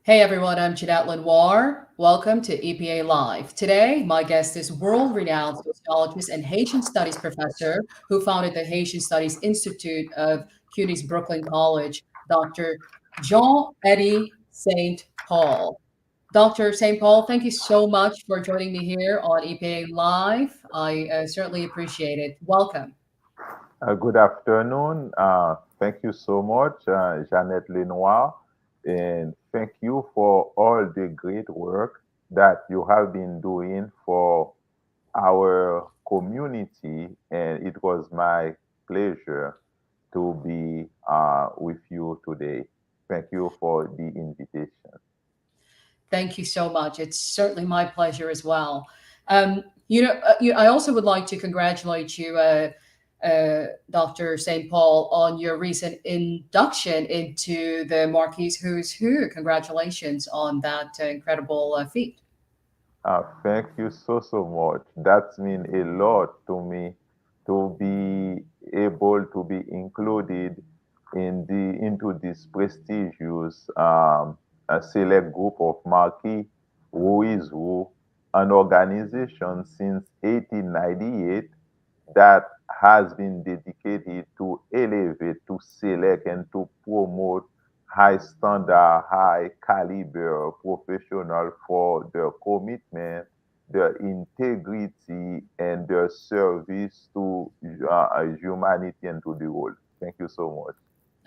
Hey everyone, I'm Jeanette Lenoir. Welcome to EPA Live. Today, my guest is world-renowned sociologist and Haitian Studies professor who founded the Haitian Studies Institute of CUNY's Brooklyn College, Dr. Jean Eddy St. Paul. Dr. St. Paul, thank you so much for joining me here on EPA Live. I certainly appreciate it. Welcome. Good afternoon. Thank you so much, Jeannette Lenoir, and thank you for all the great work that you have been doing for our community. And it was my pleasure to be with you today. Thank you for the invitation. Thank you so much. It's certainly my pleasure as well. I also would like to congratulate you, Dr. St. Paul, on your recent induction into the Marquis Who's Who. Congratulations on that incredible feat. Thank you so much. That means a lot to me to be able to be included into this prestigious select group of Marquis Who is Who, an organization since 1898 that has been dedicated to elevate, to select, and to promote high standard, high caliber professional for their commitment, their integrity, and their service to humanity and to the world. Thank you so much.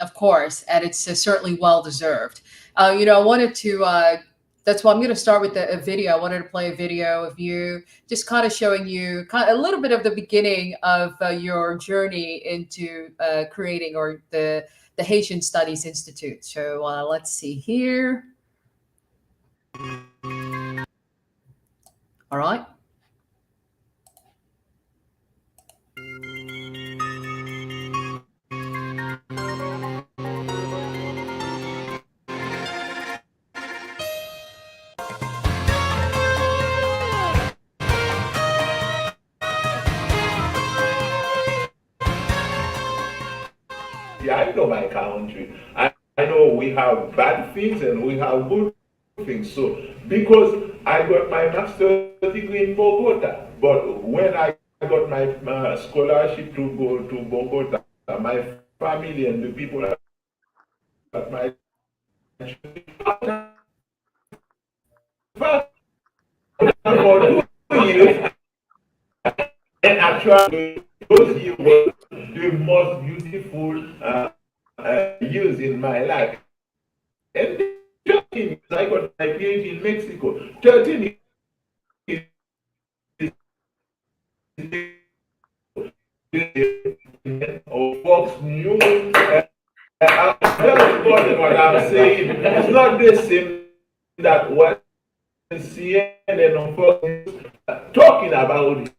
Of course, and it's certainly well deserved. I wanted to. That's why I'm going to start with a video. I wanted to play a video of you, just kind of showing you kind of a little bit of the beginning of your journey into creating or the Haitian Studies Institute. So let's see here. All right. Yeah, I know my country. I know we have bad things and we have good things. So, because I got my master's degree in Bogota, but when I got my scholarship to go to Bogota, my family and the people at my for 2 years, and actually those years were the most beautiful years in my life. And 13 years, I got my PhD in Mexico. 13 years of Fox News. I'm just important what I'm saying. It's not the same that what CNN and on Fox News talking about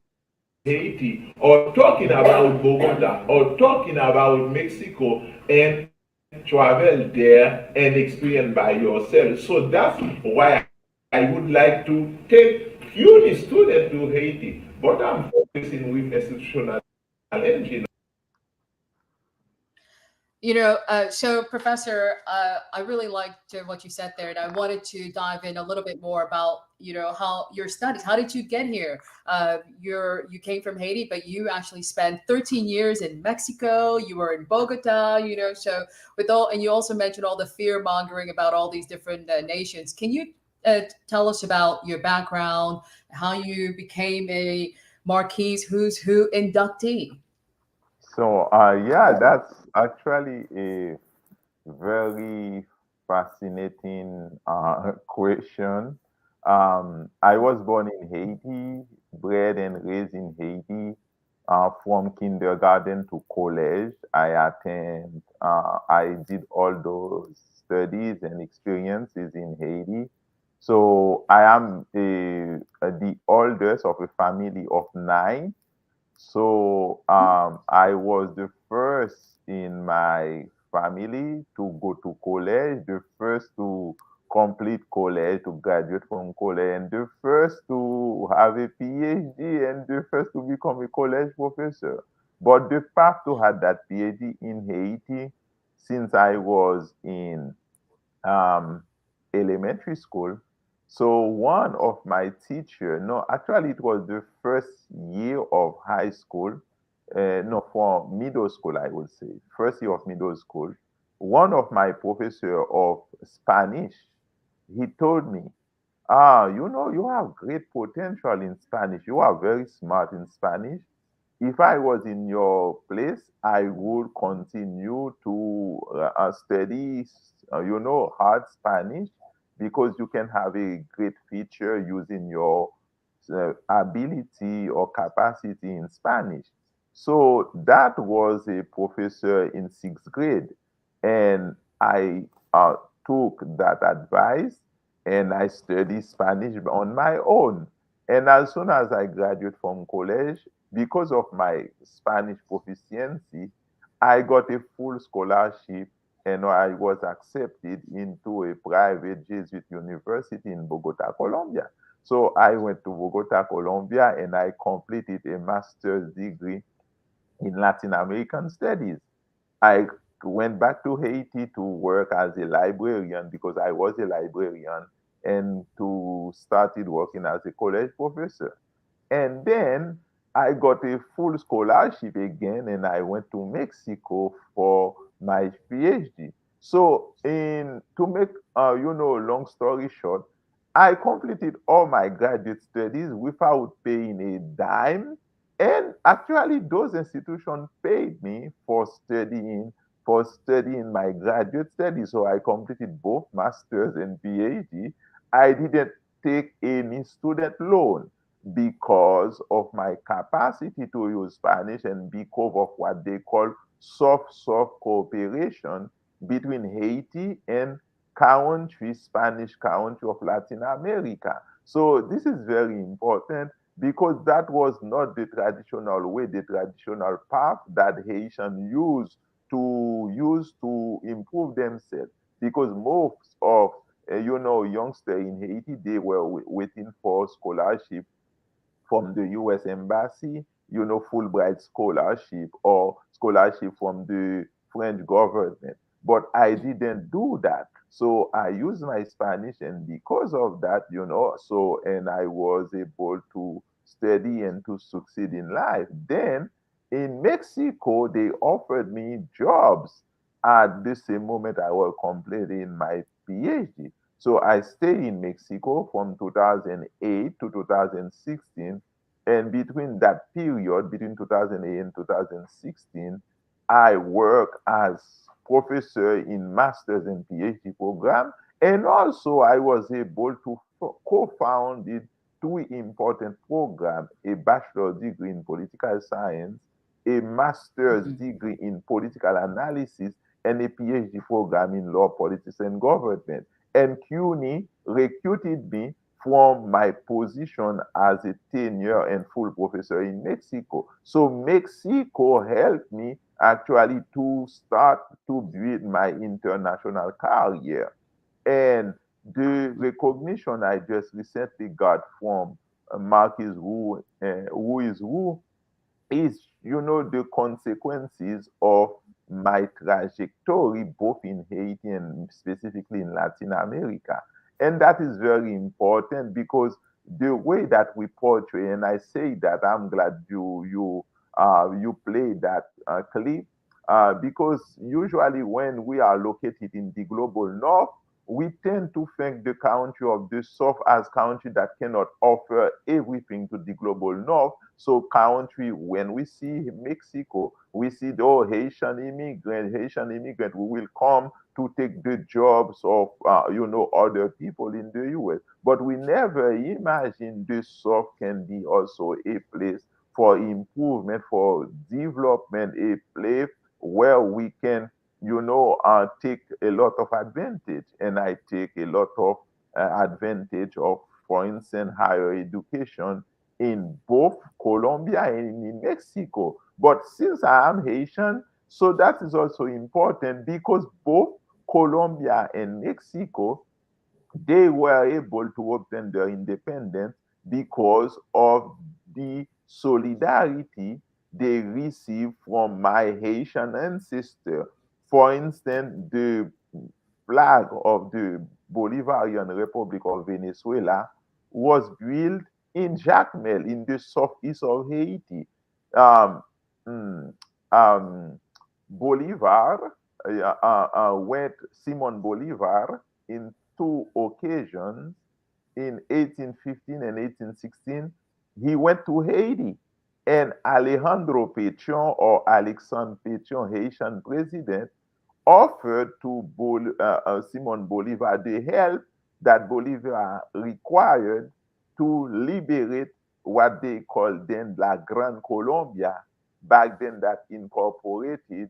Haiti or talking about Bogota or talking about Mexico and travel there and experience by yourself. So that's why I would like to take uni students to Haiti, but I'm focusing with institutional engine. So Professor, I really liked what you said there, and I wanted to dive in a little bit more about, how your studies. How did you get here? You came from Haiti, but you actually spent 13 years in Mexico. You were in Bogota, So and you also mentioned all the fear mongering about all these different nations. Can you tell us about your background, how you became a Marquis Who's Who inductee? So, yeah, that's actually a very fascinating question. I was born in Haiti, bred and raised in Haiti. From kindergarten to college, I did all those studies and experiences in Haiti. So I am the oldest of a family of nine. So I was the first in my family to go to college, the first to complete college, to graduate from college, and the first to have a PhD, and the first to become a college professor. But the path to have that PhD in Haiti, since I was in um, elementary school. So one of my teacher, no, actually it was the first year of high school, no, for middle school, I would say, first year of middle school. One of my professor of Spanish, he told me, you have great potential in Spanish. You are very smart in Spanish. If I was in your place, I would continue to study, hard Spanish because you can have a great future using your ability or capacity in Spanish. So that was a professor in sixth grade, and I took that advice and I studied Spanish on my own. And as soon as I graduated from college, because of my Spanish proficiency, I got a full scholarship and I was accepted into a private Jesuit university in Bogota, Colombia. So I went to Bogota, Colombia, and I completed a master's degree in Latin American studies. I went back to Haiti to work as a librarian because I was a librarian and to started working as a college professor. And then I got a full scholarship again, and I went to Mexico for my PhD. So, in to make long story short, I completed all my graduate studies without paying a dime, and actually, those institutions paid me for studying my graduate studies. So I completed both masters and PhD. I didn't take any student loan because of my capacity to use Spanish and because of what they call soft cooperation between Haiti and country, Spanish country of Latin America. So this is very important because that was not the traditional way, the traditional path that Haitians use to improve themselves. Because most of youngsters in Haiti, they were waiting for scholarship from the US Embassy, Fulbright scholarship or scholarship from the French government. But I didn't do that. So I used my Spanish, and because of that, and I was able to study and to succeed in life. Then in Mexico, they offered me jobs at the same moment I was completing my PhD. So I stayed in Mexico from 2008 to 2016. And between that period, between 2008 and 2016, I work as professor in master's and PhD program. And also I was able to co-found two important programs, a bachelor's degree in political science, a master's Mhm. degree in political analysis, and a PhD program in law, politics, and government. And CUNY recruited me from my position as a tenure and full professor in Mexico. So Mexico helped me actually to start to build my international career. And the recognition I just recently got from Marquis, who is the consequences of my trajectory both in Haiti and specifically in Latin America. And that is very important because the way that we portray, and I say that I'm glad you play that clip, because usually when we are located in the global north, we tend to think the country of the south as country that cannot offer everything to the global north. So country, when we see Mexico, we see the Haitian immigrant who will come to take the jobs of other people in the US. But we never imagine the South can be also a place for improvement, for development, a place where we can take a lot of advantage. And I take a lot of advantage of, for instance, higher education in both Colombia and in Mexico. But since I am Haitian, so that is also important because both Colombia and Mexico, they were able to obtain their independence because of the solidarity they received from my Haitian ancestor. For instance, flag of the Bolivarian Republic of Venezuela was built in Jacmel in the southeast of Haiti. Um, mm, um, Bolivar went Simon Bolivar in two occasions in 1815 and 1816. He went to Haiti, and Alejandro Pétion or Alexandre Pétion, Haitian president, offered to Simon Bolivar the help that Bolivar required to liberate what they called then La Gran Colombia, back then that incorporated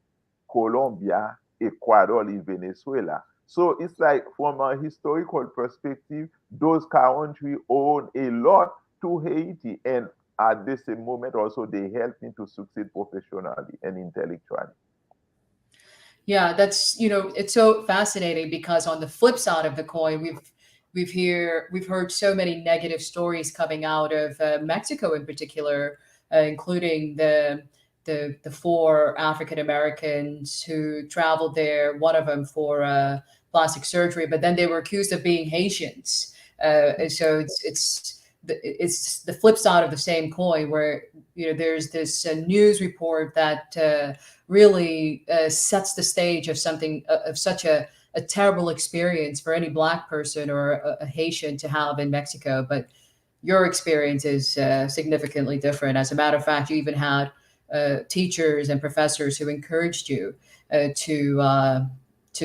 Colombia, Ecuador, and Venezuela. So it's like from a historical perspective, those countries own a lot to Haiti, and at the same moment also they helped me to succeed professionally and intellectually. Yeah, that's, it's so fascinating because on the flip side of the coin, we've heard so many negative stories coming out of Mexico in particular, including the four African Americans who traveled there. One of them for plastic surgery, but then they were accused of being Haitians. And so it's the flip side of the same coin, where there's this news report that really sets the stage of something of such a terrible experience for any black person or a Haitian to have in Mexico. But your experience is significantly different. As a matter of fact, you even had teachers and professors who encouraged you to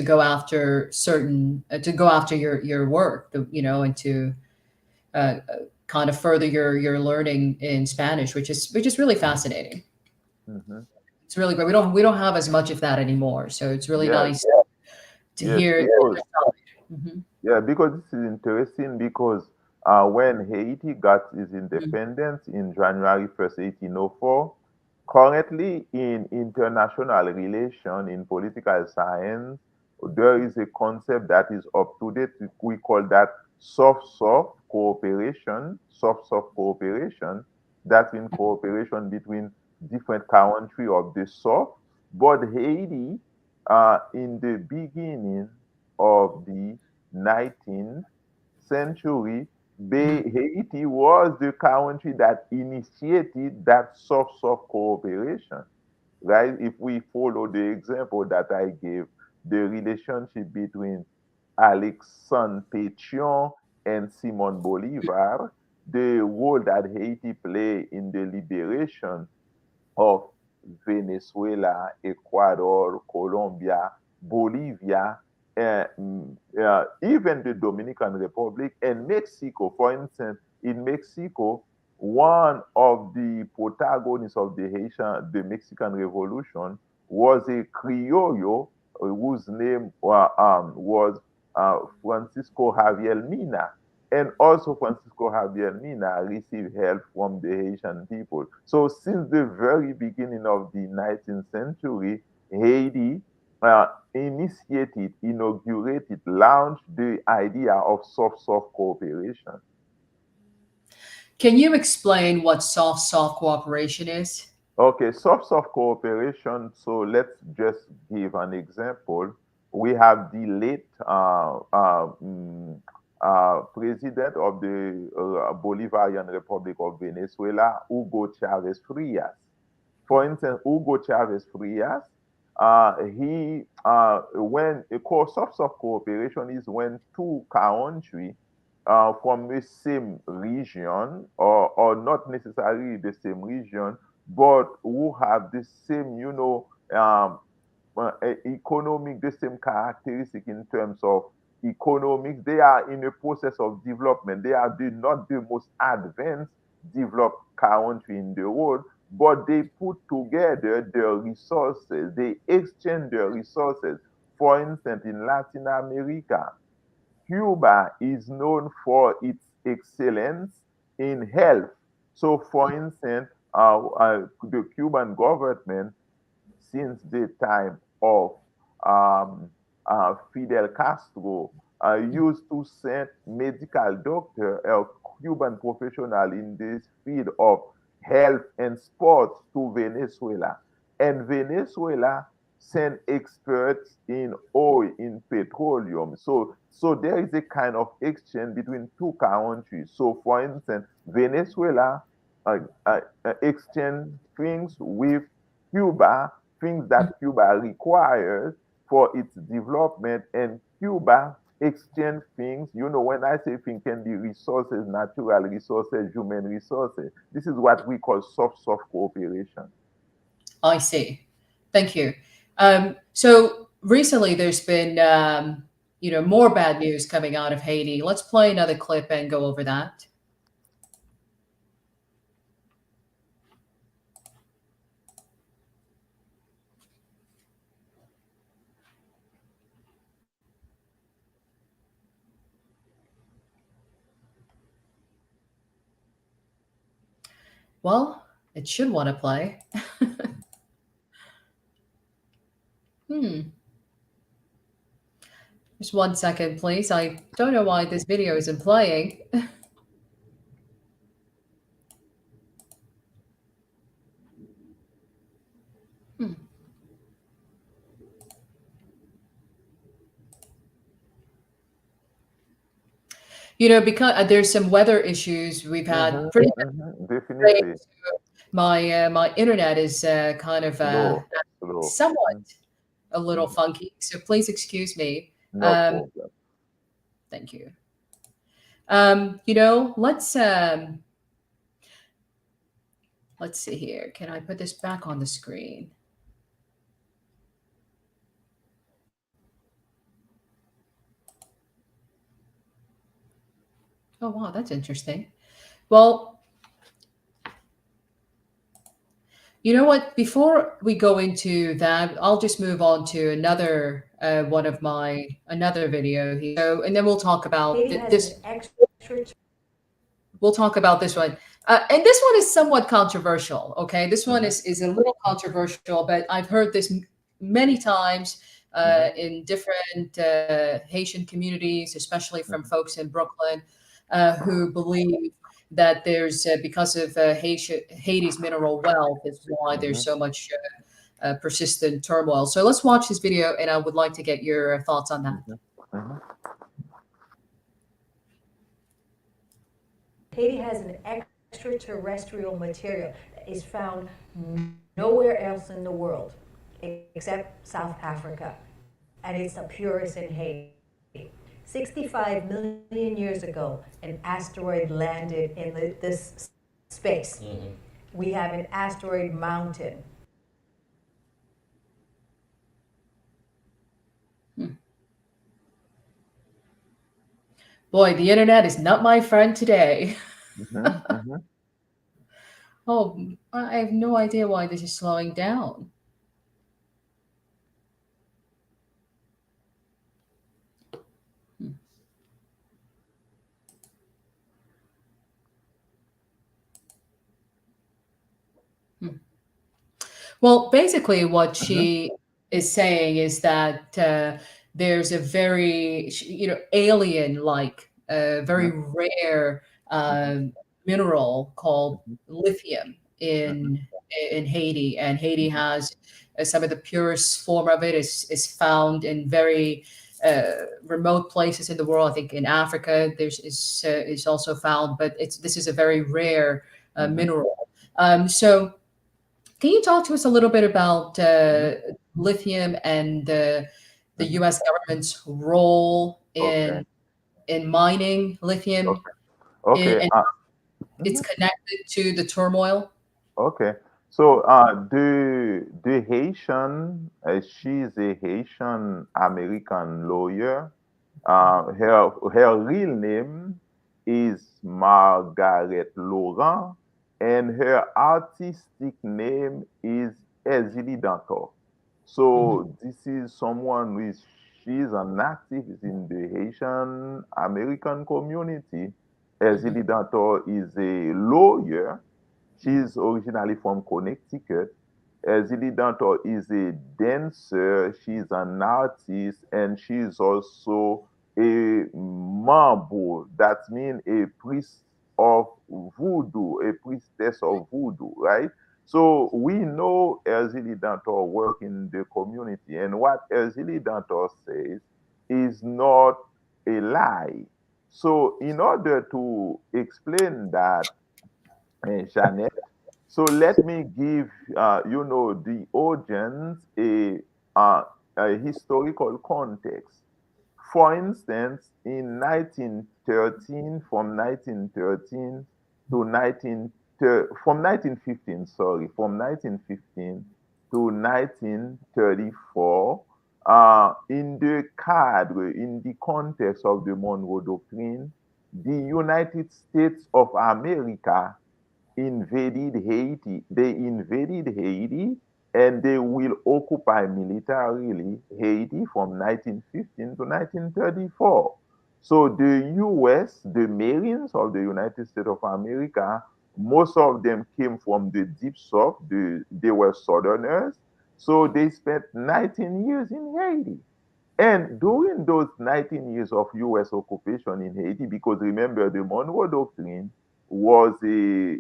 go after to go after your work, and to uh, kind of further your learning in Spanish, which is really fascinating. Mhm. It's really great. We don't have as much of that anymore, so it's really Yes, nice to yes, hear the because other side. Hmm. yeah, because this is interesting because when Haiti got its independence in January 1st, 1804, currently in international relation, in political science, there is a concept that is up to date. We call that soft-soft cooperation, soft-soft cooperation. That's in cooperation between different countries of the South. But Haiti, in the beginning of the 19th century, Haiti was the country that initiated that soft cooperation, right? If we follow the example that I gave, the relationship between Alexandre Pétion and Simon Bolivar, the role that Haiti played in the liberation of Venezuela, Ecuador, Colombia, Bolivia, even the Dominican Republic and Mexico. For instance, in Mexico, one of the protagonists of the Mexican Revolution was a Criollo whose name was Francisco Javier Mina. And also Francisco Javier Mina received help from the Haitian people. So since the very beginning of the 19th century, Haiti initiated, inaugurated, launched the idea of soft cooperation. Can you explain what soft cooperation is? Okay, soft cooperation. So let's just give an example. We have the late president of the Bolivarian Republic of Venezuela, Hugo Chavez Frias. For instance, Hugo Chavez Frias, he when a course of soft cooperation is when two countries from the same region or not necessarily the same region, but who have the same, economic, the same characteristic in terms of economics. They are in a process of development. They are not the most advanced developed country in the world, but they put together their resources. They exchange their resources. For instance, in Latin America, Cuba is known for its excellence in health. So, for instance, the Cuban government, since the time of um, Fidel Castro, used to send medical doctor, a Cuban professional in this field of health and sports to Venezuela. And Venezuela send experts in oil, in petroleum. So there is a kind of exchange between two countries. So for instance, Venezuela exchange things with Cuba, things that Cuba requires for its development, and Cuba exchange things. You know, when I say things can be resources, natural resources, human resources. This is what we call soft cooperation. I see. Thank you. So recently, there's been more bad news coming out of Haiti. Let's play another clip and go over that. Well, it should want to play. Hmm. Just 1 second, please. I don't know why this video isn't playing. Hmm. Because there's some weather issues. We've had pretty bad rain. Definitely. My internet is kind of Slow. somewhat Mhm, a little mhm. funky. So please excuse me. No Um, problem. thank you. Let's see here. Can I put this back on the screen? Oh wow, that's interesting. Well, you know what? Before we go into that, I'll just move on to another one of my another video here. So, and then we'll talk about Haiti has this. an extra. We'll talk about this one, and this one is somewhat controversial. Okay, this one Mhm, is a little controversial, but I've heard this many times mhm, in different Haitian communities, especially from mhm, folks in Brooklyn, who believe that there's because of Haiti's mineral wealth is why there's mhm, so much persistent turmoil. So let's watch this video, and I would like to get your thoughts on that. mhm, mhm, Haiti has an extraterrestrial material that is found nowhere else in the world except South Africa, and it's the purest in Haiti. 65 million years ago, an asteroid landed in this space. We have an asteroid mountain. Boy, the internet is not my friend today. mhm, mhm. Oh, I have no idea why this is slowing down. Hmm. Hmm. Well, basically, what Mhm, she is saying is that there's a very, alien-like, very mhm, rare mhm, mineral called mhm, lithium mhm, in Haiti, and Haiti mhm, has some of the purest form of it is found in very remote places in the world. I think in Africa is also found, but this is a very rare mhm, mineral. So can you talk to us a little bit about mhm, lithium and the mhm. U.S. government's role Okay. in mining lithium Okay. Okay. and it's Mhm. connected to the turmoil? Okay. So the Haitian, she's a Haitian American lawyer. Her real name is Margaret Laurent, and her artistic name is Ezili Dantor. Mhm. So this is someone who is she's an activist in the Haitian American community. Mhm. Ezili Dantor is a lawyer. Mhm. She's originally from Connecticut. Zili Dantor is a dancer, she's an artist, and she's also a mambo. That means a priest of voodoo, a priestess of voodoo, right? So we know Erzili Dantor work in the community, and what Erzili Dantor says is not a lie. So in order to explain that, Jeanette, so let me give the audience a historical context. For instance, in 1913, from 1913 to 1915, sorry, from 1915 to 1934, in the cadre, in the context of the Monroe Doctrine, the United States of America invaded Haiti. They invaded Haiti and they will occupy militarily Haiti from 1915 to 1934. So the US, the Marines of the United States of America, most of them came from the deep south. They were Southerners. So they spent 19 years in Haiti. And during those 19 years of US occupation in Haiti, because remember, the Monroe Doctrine was a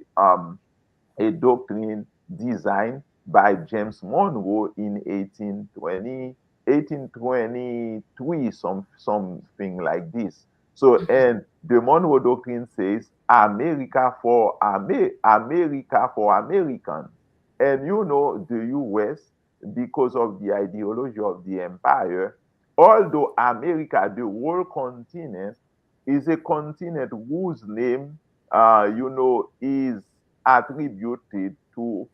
doctrine designed by James Monroe in 1823, something like this. So, and the Monroe Doctrine says America for America for Americans. And the US, because of the ideology of the empire, although America, the whole continent, is a continent whose name, is attributed to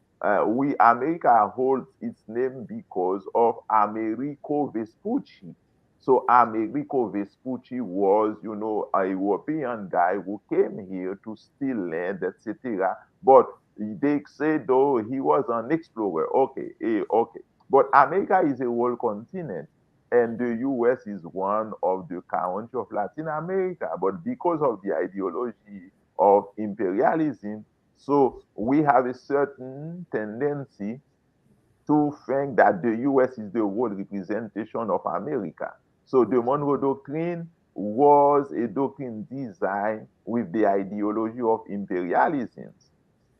we America holds its name because of Americo Vespucci. So Americo Vespucci was, a European guy who came here to steal land, etc. But they say though he was an explorer. Okay, okay. But America is a whole continent, and the US is one of the countries of Latin America. But because of the ideology of imperialism, so we have a certain tendency to think that the US is the world representation of America. So the Monroe Doctrine was a doctrine designed with the ideology of imperialism.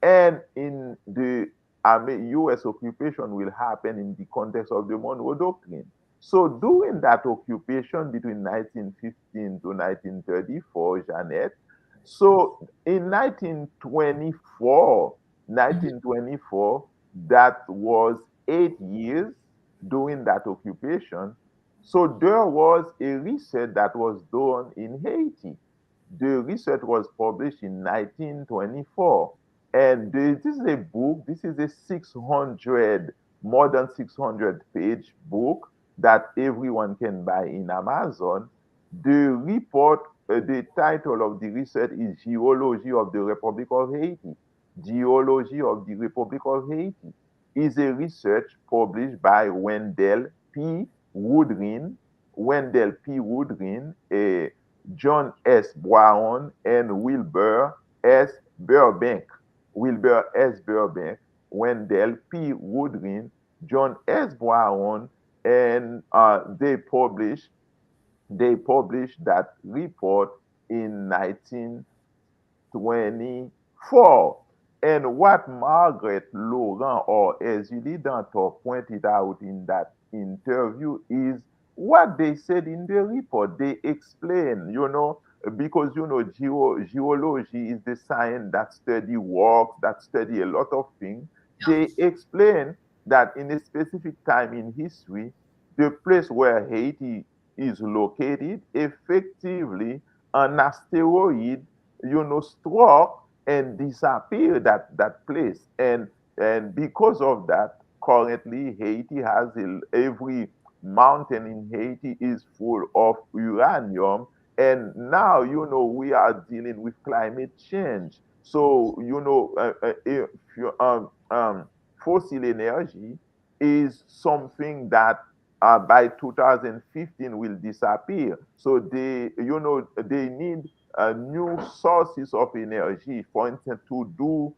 And in the US occupation will happen in the context of the Monroe Doctrine. So during that occupation between 1915 to 1934, Jeanette, so in 1924, that was 8 years during that occupation. So there was a research that was done in Haiti. The research was published in 1924. And this is a book, this is a more than 600 page book that everyone can buy in Amazon. The report, the title of the research is Geology of the Republic of Haiti. Geology of the Republic of Haiti is a research published by Wendell P. Woodring, John S. Brown, and S. Burbank. Wilbur S. Burbank, Wendell P. Woodring, John S. Brown, and they published that report in 1924. And what Margaret Laurent or Ezuli Dantor pointed out in that interview is what they said in the report. They explain, because geology is the science that study rocks, that study a lot of things. They explain that in a specific time in history, the place where Haiti is located, effectively an asteroid, struck and disappeared that place. And because of that, currently Haiti has every mountain in Haiti is full of uranium. And now, we are dealing with climate change. So, if fossil energy is something that by 2015 will disappear. So they need new sources of energy, for instance, to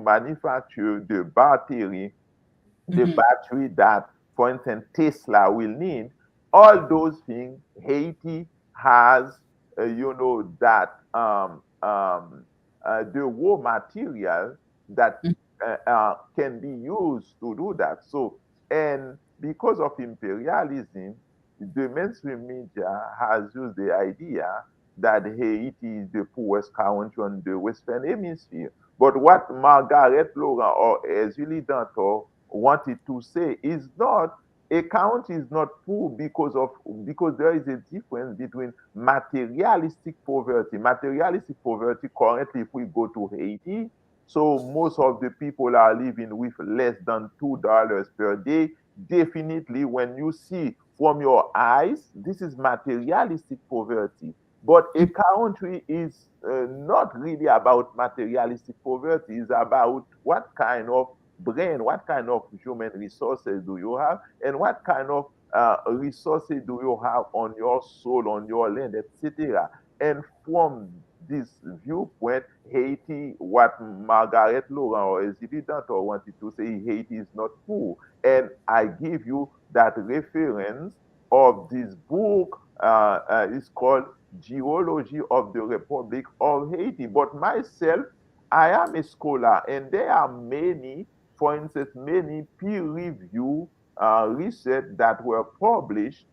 manufacture the battery that, for instance, Tesla will need. All those things, Haiti has, that the raw material that can be used to do that. So, and because of imperialism, the mainstream media has used the idea that Haiti is the poorest country on the Western Hemisphere. But what Margaret Logan or Ezuli Danto wanted to say is not a country is not poor because there is a difference between materialistic poverty. Materialistic poverty currently, if we go to Haiti, so most of the people are living with less than $2 per day. Definitely, when you see from your eyes, this is materialistic poverty. But a country is not really about materialistic poverty. It's about what kind of brain, what kind of human resources do you have, and what kind of resources do you have on your soul, on your land, etc. And from this viewpoint, Haiti, what Margaret Laurent or Ezili Danto wanted to say, Haiti is not poor. And I give you that reference of this book. It's called Geology of the Republic of Haiti. But myself, I am a scholar, and there are many, for instance, many peer-reviewed research that were published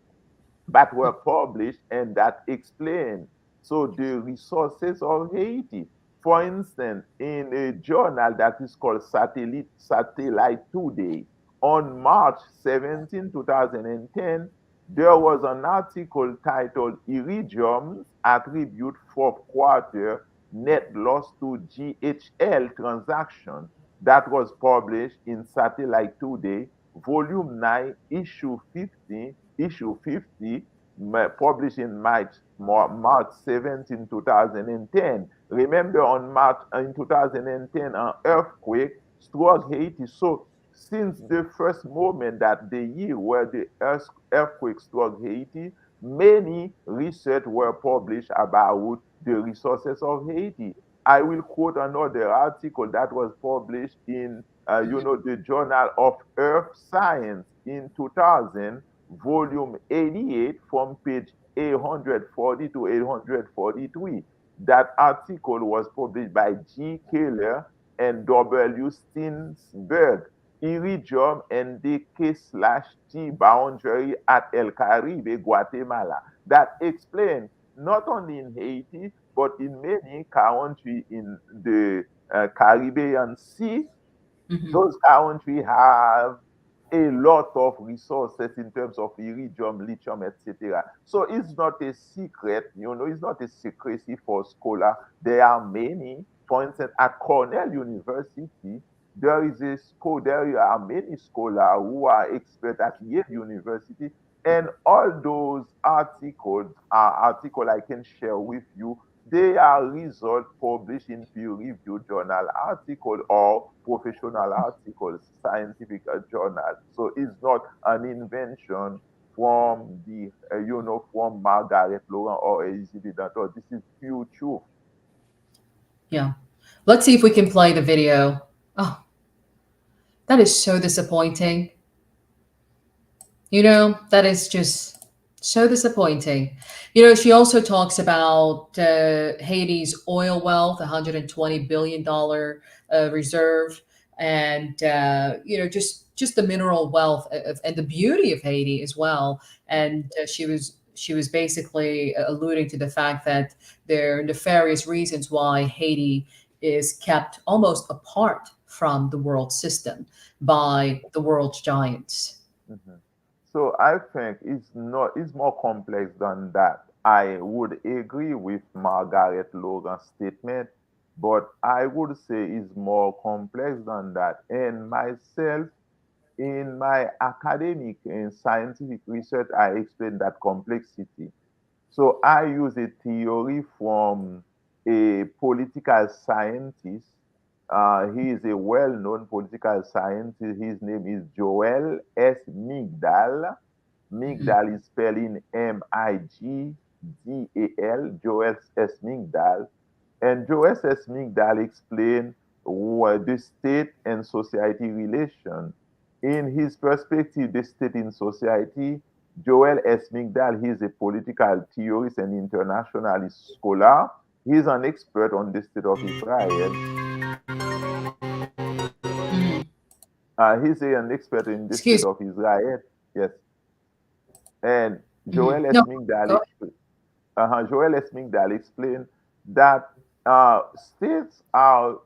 and that explain so the resources of Haiti. For instance, in a journal that is called Satellite Today, on March 17, 2010, there was an article titled Iridium's Attribute Fourth Quarter Net Loss to GHL Transaction that was published in Satellite Today, Volume 9, issue 50, published in March 17, 2010. Remember, on March in 2010, an earthquake struck Haiti. So, since the first moment that the year where the earthquake struck Haiti, many research were published about the resources of Haiti. I will quote another article that was published in, the Journal of Earth Science in 2000, volume 88, from page 840 to 843. That article was published by G. Keller and W. Steinsberg, Iridium and the K/T boundary at El Caribe, Guatemala, that explain not only in Haiti, but in many countries in the Caribbean Sea, Mhm. those countries have a lot of resources in terms of iridium, lithium, etc. So it's not a secret, it's not a secrecy for scholars. There are many, for instance, at Cornell University, there are many scholars who are experts at Yale University, and all those articles are articles I can share with you. They are results published in peer-reviewed journal article or professional articles, scientific journals. So it's not an invention from from Margaret Laurent or Elizabeth Danton. This is pure truth. Yeah. Let's see if we can play the video. Oh, that is so disappointing. That is just so disappointing. She also talks about Haiti's oil wealth, $120 billion reserve, and just the mineral wealth and the beauty of Haiti as well. And she was basically alluding to the fact that there are nefarious reasons why Haiti is kept almost apart from the world system by the world's giants. Mhm. So I think it's more complex than that. I would agree with Margaret Logan's statement, but I would say it's more complex than that. And myself, in my academic and scientific research, I explain that complexity. So I use a theory from a political scientist. He is a well-known political scientist. His name is Joel S. Migdal. Mhm. Migdal is spelling Migdal, Joel S. Migdal. And Joel S. Migdal explained the state and society relation. In his perspective, the state in society, Joel S. Migdal, he is a political theorist and internationalist scholar. He's an expert on the state of Israel. He's an expert in the state Excuse of Israel. Yes. And me. No, go Joel Esmigdal explained that states are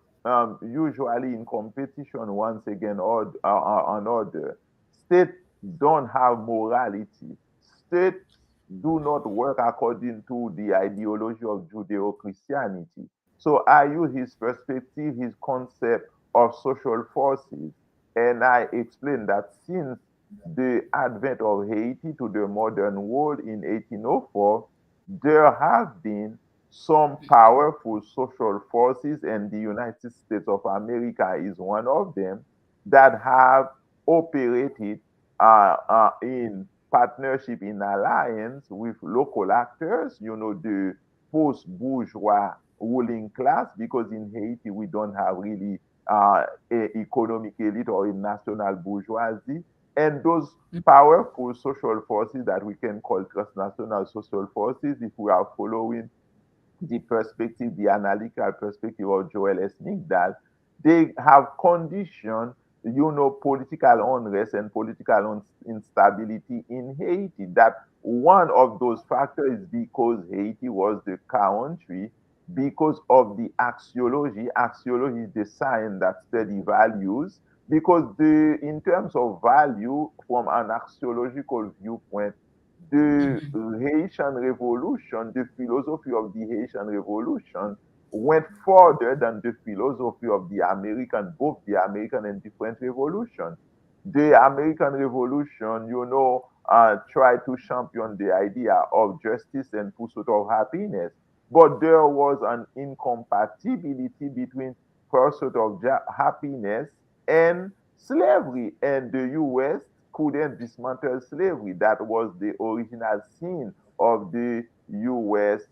usually in competition once again or another. States don't have morality. States do not work according to the ideology of Judeo-Christianity. So I use his perspective, his concept of social forces, and I explain that since the advent of Haiti to the modern world in 1804, there have been some powerful social forces, and the United States of America is one of them, that have operated in partnership, in alliance with local actors, the post bourgeois ruling class, because in Haiti we don't have really a economic elite or a national bourgeoisie. And those powerful social forces that we can call transnational social forces, if we are following the perspective, the analytical perspective of Joel S. Migdal, they have conditioned, political unrest and political instability in Haiti. That one of those factors is because Haiti was the country, because of the axiology. Axiology is the science that study values, because in terms of value, from an axiological viewpoint, the Haitian Revolution, the philosophy of the Haitian Revolution went further than the philosophy of both the American and the French Revolution. The American Revolution, tried to champion the idea of justice and pursuit of happiness. But there was an incompatibility between pursuit of happiness and slavery. And the US couldn't dismantle slavery. That was the original sin of the US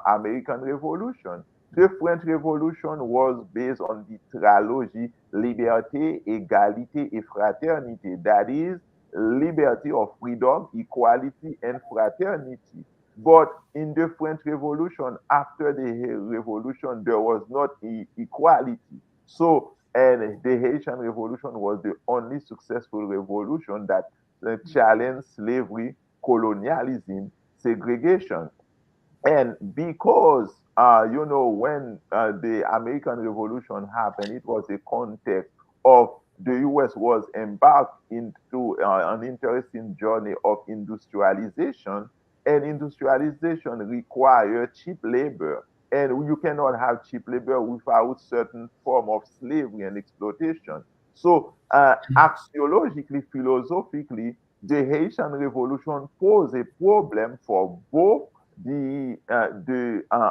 American Revolution. The French Revolution was based on the trilogy liberté, égalité, et fraternité. That is, liberty of freedom, equality, and fraternity. But in the French Revolution, after the revolution, there was not equality. So, and the Haitian Revolution was the only successful revolution that challenged slavery, colonialism, segregation. And because, when the American Revolution happened, it was a context of the US was embarked into an interesting journey of industrialization, and industrialization requires cheap labor. And you cannot have cheap labor without certain form of slavery and exploitation. So, axiologically, philosophically, the Haitian Revolution posed a problem for both the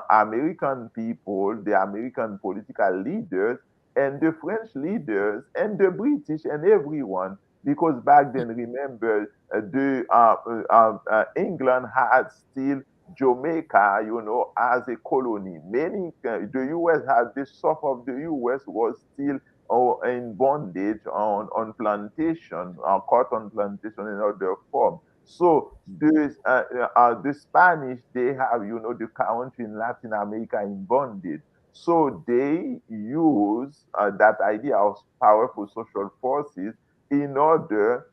American people, the American political leaders, and the French leaders, and the British, and everyone. Because back then, remember, England had still Jamaica, as a colony. The U.S. had the south of the U.S. was still in bondage on plantation, cotton plantation in other form. So the Spanish, they have, the country in Latin America in bondage. So they use that idea of powerful social forces in order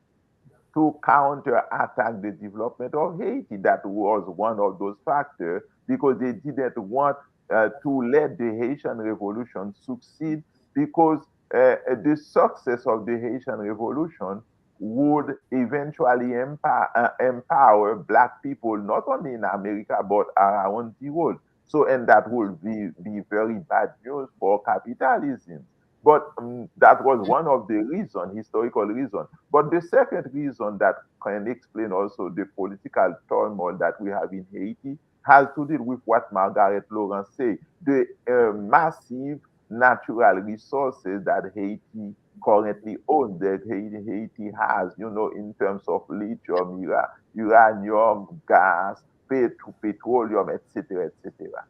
to counterattack the development of Haiti. That was one of those factors, because they didn't want to let the Haitian Revolution succeed, because the success of the Haitian Revolution would eventually empower Black people, not only in America, but around the world. So, and that would be very bad news for capitalism. But that was one of the reasons, historical reason. But the second reason that can explain also the political turmoil that we have in Haiti has to do with what Margaret Lawrence said, the massive natural resources that Haiti currently owns, that Haiti has, in terms of lithium, uranium, gas, petroleum, etc., etc.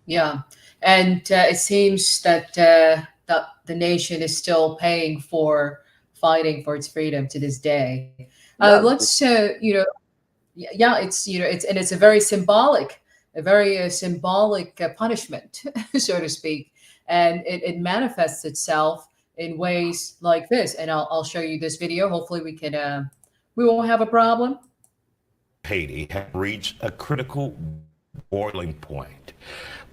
Yeah, and it seems that the nation is still paying for fighting for its freedom to this day. Yeah, Let's yeah, it's a very symbolic, a very symbolic punishment, so to speak, and it manifests itself in ways like this. And I'll show you this video. Hopefully we won't have a problem. Haiti have reached a critical boiling point.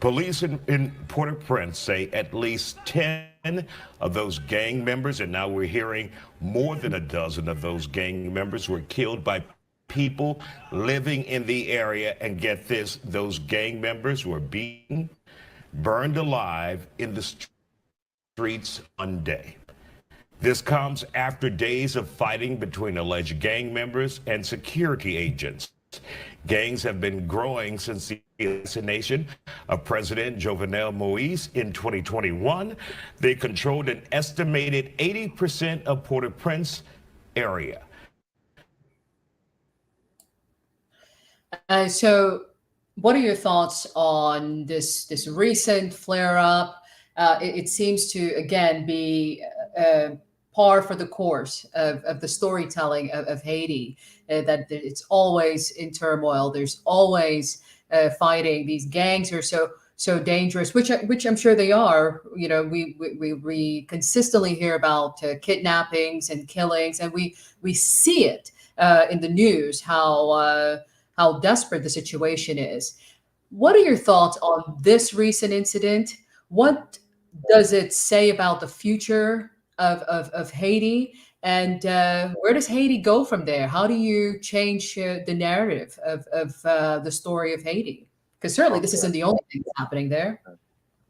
Police in Port-au-Prince say at least 10 of those gang members, and now we're hearing more than a dozen of those gang members were killed by people living in the area. And get this, those gang members were beaten, burned alive in the streets one day. This comes after days of fighting between alleged gang members and security agents. Gangs have been growing since the assassination of President Jovenel Moise in 2021. They controlled an estimated 80% of Port-au-Prince area. So, what are your thoughts on this recent flare up? It seems to again be par for the course of the storytelling of Haiti. That it's always in turmoil. There's always fighting. These gangs are so dangerous, which I'm sure they are. You know, we consistently hear about kidnappings and killings, and we see it in the news how desperate the situation is. What are your thoughts on this recent incident? What does it say about the future of Haiti? And where does Haiti go from there? How do you change the narrative of the story of Haiti? Because certainly this Okay. isn't the only thing that's happening there.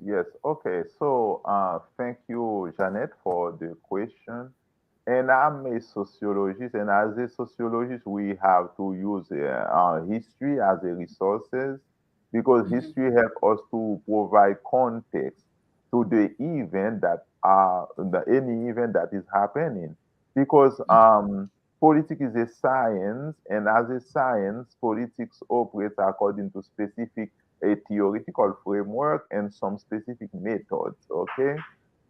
Yes. Okay. So, thank you, Janet, for the question. And I'm a sociologist, and as a sociologist, we have to use history as a resources because Mhm. history helps us to provide context to the event that any event that is happening. Because politics is a science, and as a science, politics operates according to specific a theoretical framework and some specific methods. Okay,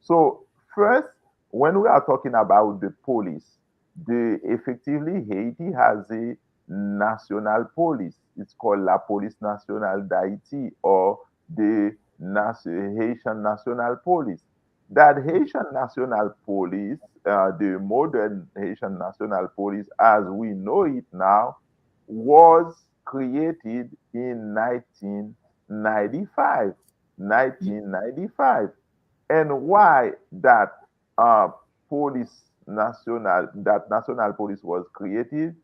so first when we are talking about the police, the effectively Haiti has a national police. It's called La Police Nationale d'Haïti or the Haitian National Police. That Haitian National Police, the modern Haitian National Police as we know it now, was created in 1995. 1995. And why that uh, that national police was created?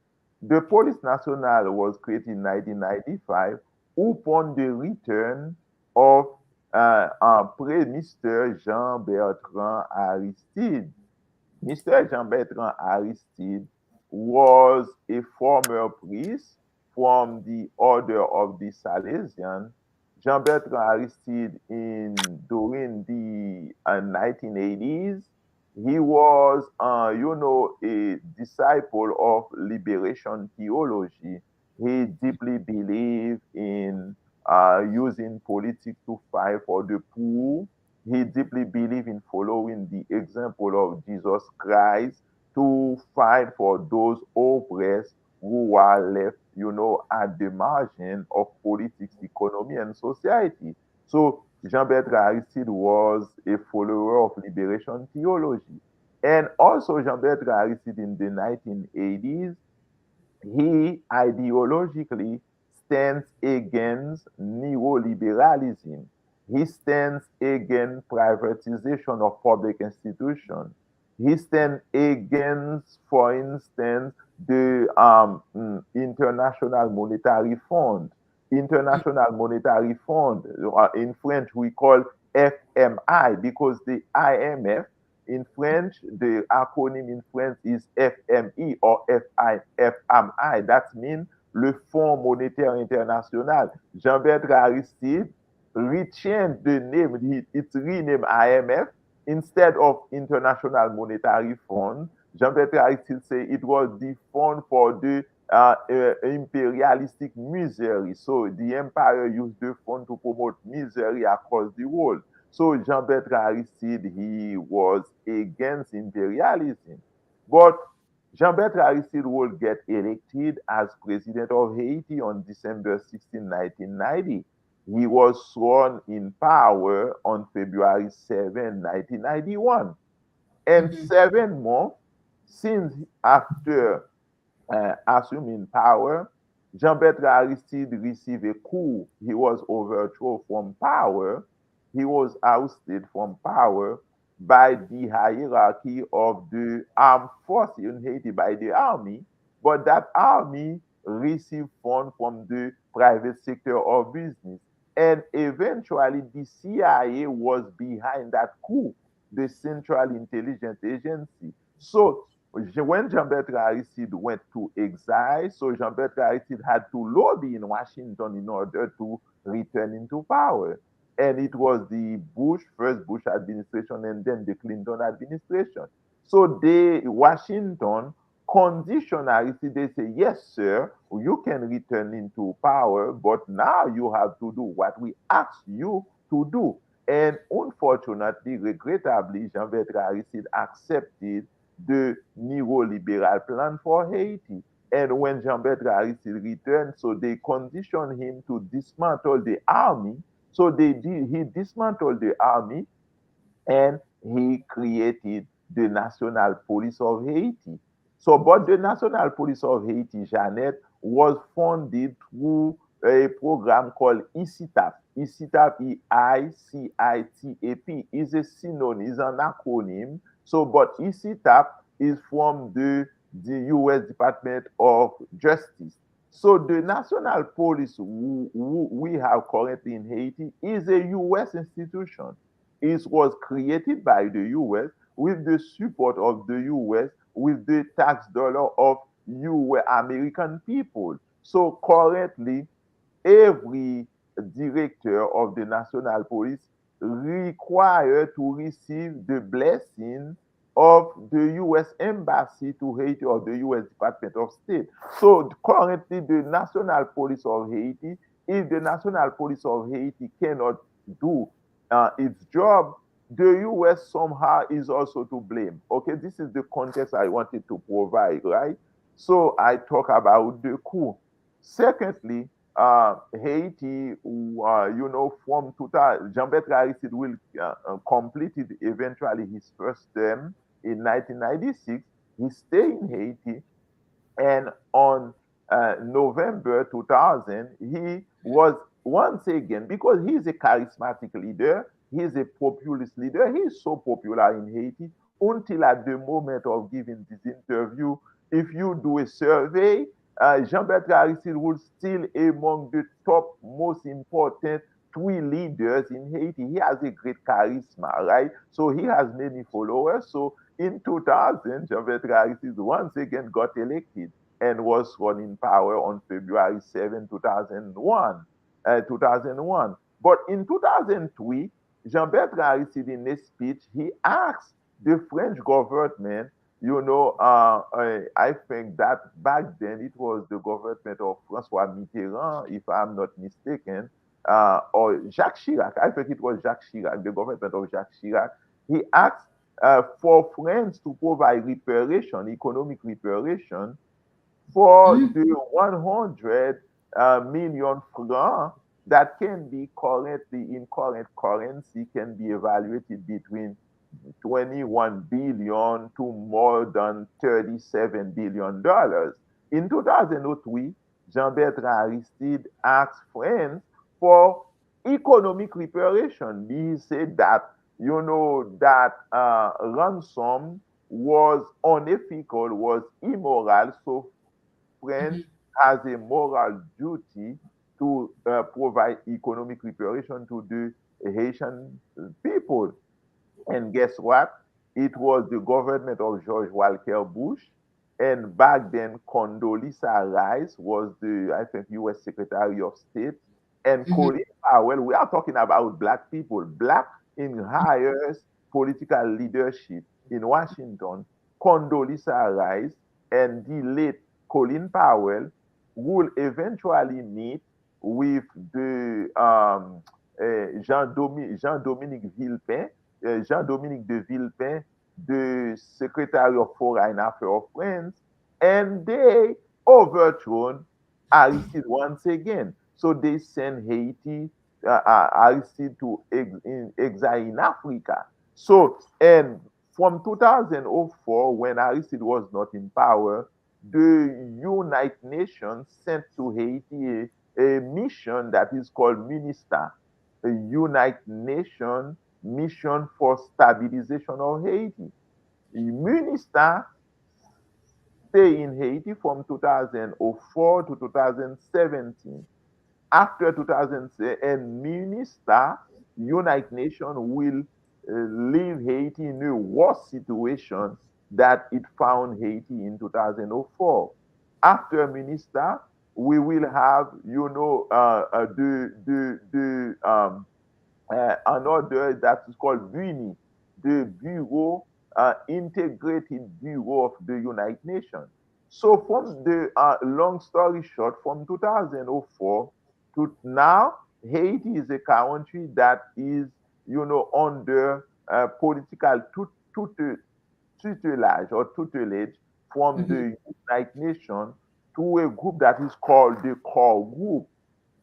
The police national was created in 1995 upon the return of Mr. Jean Bertrand Aristide. Mr. Jean Bertrand Aristide was a former priest from the order of the Salesian. Jean Bertrand Aristide, during the 1980s, he was, a disciple of liberation theology. He deeply believed in using politics to fight for the poor. He deeply believed in following the example of Jesus Christ to fight for those oppressed who are left, at the margin of politics, economy, and society. So Jean-Bertrand Aristide was a follower of liberation theology. And also Jean-Bertrand Aristide in the 1980s, he ideologically stands against neoliberalism. He stands against privatization of public institutions. He stands against, for instance, the International Monetary Fund. International Monetary Fund, in French, we call FMI because the IMF in French, the acronym in French is FMI or FMI. That means le Fonds Monétaire International. Jean-Bertrand Aristide rechanged the name, it's renamed IMF instead of International Monetary Fund. Jean-Bertrand Aristide said it was the fund for the imperialistic misery. So the empire used the fund to promote misery across the world. So Jean-Bertrand Aristide, he was against imperialism. But Jean-Bertrand Aristide will get elected as president of Haiti on December 16, 1990. He was sworn in power on February 7, 1991. And Mhm. 7 months since after assuming power, Jean-Bertrand Aristide received a coup. He was overthrown from power. He was ousted from power by the hierarchy of the armed forces in Haiti, by the army. But that army received funds from the private sector of business. And eventually, the CIA was behind that coup, the Central Intelligence Agency. So when Jean-Bertrand Aristide went to exile, so Jean-Bertrand Aristide had to lobby in Washington in order to return into power. And it was the first Bush administration, and then the Clinton administration. So Washington conditioned Aristide. They say, yes, sir, you can return into power, but now you have to do what we ask you to do. And unfortunately, regrettably, Jean-Bertrand Aristide accepted the neoliberal plan for Haiti. And when Jean-Bertrand Aristide returned, so they conditioned him to dismantle the army. So he dismantled the army and he created the National Police of Haiti. So, but the National Police of Haiti, Janet, was funded through a program called ECITAP. ECITAP, EICITAP, is a synonym, is an acronym. So, but ECITAP is from the US Department of Justice. So the National Police who we have currently in Haiti is a US institution. It was created by the US with the support of the US, with the tax dollar of American people. So currently, every director of the National Police required to receive the blessing of the US Embassy to Haiti or the US Department of State. So currently, the National Police of Haiti, if the National Police of Haiti cannot do its job, the US somehow is also to blame. Okay, this is the context I wanted to provide, right? So I talk about the coup. Secondly, Haiti, from 2000, Jean-Bertrand Aristide will completed eventually his first term in 1996. He stayed in Haiti, and on November 2000, he was once again, because he's a charismatic leader, he's a populist leader, he's so popular in Haiti until at the moment of giving this interview, if you do a survey, Jean-Bertrand Aristide will still among the top most important three leaders in Haiti. He has a great charisma, right? So he has many followers. So in 2000, Jean-Bertrand Aristide once again got elected and was sworn in power on February 7, 2001. But in 2003, Jean-Bertrand Aristide, in a speech, he asked the French government, I think that back then it was the government of François Mitterrand, if I'm not mistaken, or Jacques Chirac. I think it was Jacques Chirac, the government of Jacques Chirac. He asked for France to provide reparation, economic reparation, for Mhm. the 100 million francs that can be currently in current currency can be evaluated between 21 billion to more than $37 billion. In 2003, Jean-Bertrand Aristide asked France for economic reparation. He said that, that ransom was unethical, was immoral, so France Mhm. has a moral duty to provide economic reparation to the Haitian people. And guess what? It was the government of George Walker Bush. And back then, Condoleezza Rice was I think, US Secretary of State. And Mhm. Colin Powell, we are talking about black people, black in highest political leadership in Washington. Condoleezza Rice and the late Colin Powell will eventually meet with the Jean-Dominique Villepin, Jean-Dominique de Villepin, the Secretary of Foreign Affairs of France, and they overthrown Aristide once again. So they sent Haiti, Aristide to exile in Africa. So, and From 2004, when Aristide was not in power, the United Nations sent to Haiti a mission that is called MINISTA, a United Nations Mission for Stabilization of Haiti. MINISTA stay in Haiti from 2004 to 2017. After 2000, and MINISTA, United Nations will leave Haiti in a worse situation that it found Haiti in 2004. After MINISTA, we will have, another that is called BUNI, the Bureau, Integrated Bureau of the United Nations. So from the long story short, from 2004 to now, Haiti is a country that is, under political tutelage or tutelage from Hmm. the United Nations to a group that is called the core group.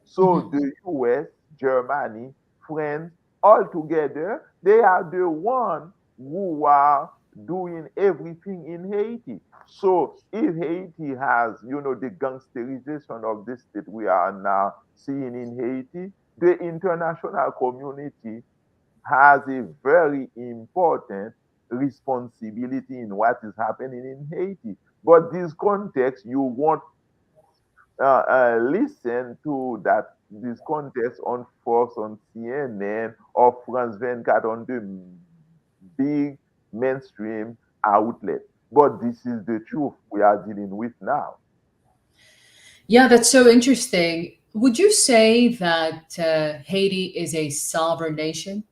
So Hmm. the US, Germany, France, all together, they are the one who are doing everything in Haiti. So if Haiti has, the gangsterization of the state we are now seeing in Haiti, the international community has a very important responsibility in what is happening in Haiti. But this context, you won't listen to that this contest on Fox, on CNN, or France 24 on the big mainstream outlet. But this is the truth we are dealing with now. Yeah, that's so interesting. Would you say that Haiti is a sovereign nation?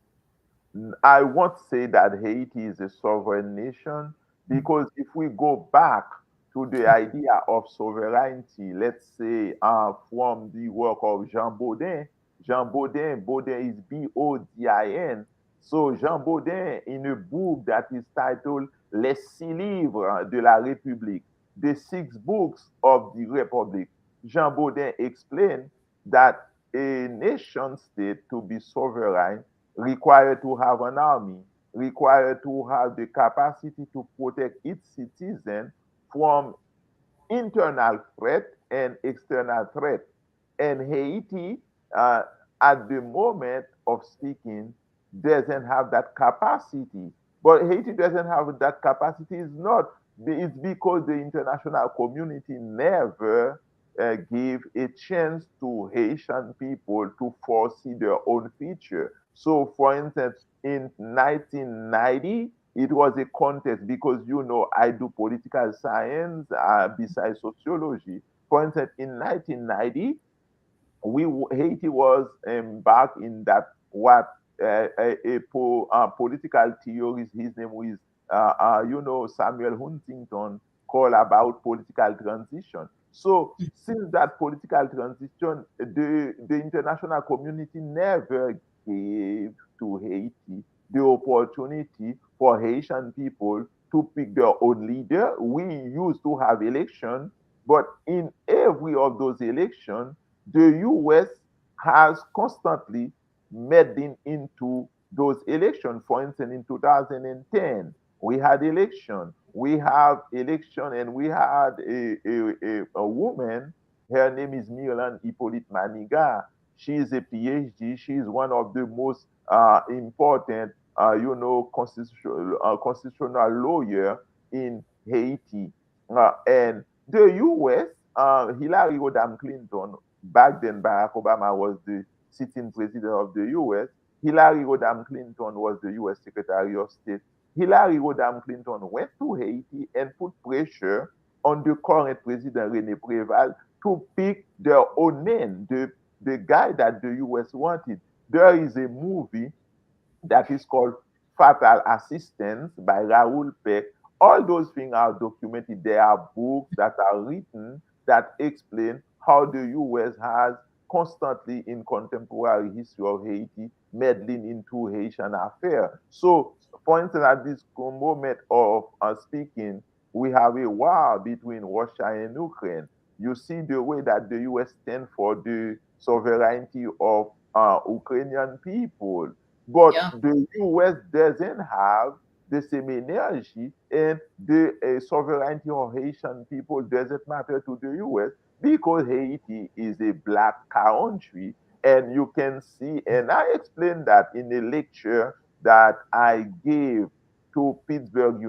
I won't say that Haiti is a sovereign nation because if we go back to the idea of sovereignty, let's say from the work of Baudin is Bodin. So Jean Baudin, in a book that is titled Les Six Livres de la République, the six books of the Republic, Jean Baudin explained that a nation state to be sovereign required to have an army, required to have the capacity to protect its citizens from internal threat and external threat. And Haiti, uh, at the moment of speaking, doesn't have that capacity. But Haiti doesn't have that capacity. It's because the international community never gave a chance to Haitian people to foresee their own future. So, for instance, in 1990, it was a contest because I do political science besides sociology. For instance, in 1990, Haiti was embarked in that what political theorist, his name is Samuel Huntington, called about political transition. So since that political transition, the international community never gave to Haiti the opportunity for Haitian people to pick their own leader. We used to have elections, but in every of those elections, the US has constantly meddling into those elections. For instance, in 2010, we had election. We have election, and we had a woman. Her name is Milan Hippolyte Maniga. She is a PhD. She is one of the most important, constitutional lawyer in Haiti. And the U.S. Hillary Rodham Clinton, back then Barack Obama was the sitting president of the US. Hillary Rodham Clinton was the US Secretary of State. Hillary Rodham Clinton went to Haiti and put pressure on the current president, Rene Preval, to pick their own man, the guy that the US wanted. There is a movie that is called Fatal Assistance by Raoul Peck. All those things are documented. There are books that are written that explain how the US has constantly in contemporary history of Haiti meddling into Haitian affairs. So, for instance, at this moment of speaking, we have a war between Russia and Ukraine. You see the way that the US stand for the sovereignty of Ukrainian people, but Yeah. the US doesn't have the same energy, and the sovereignty of Haitian people doesn't matter to the US because Haiti is a black country. And you can see, and I explained that in a lecture that I gave to at Pittsburgh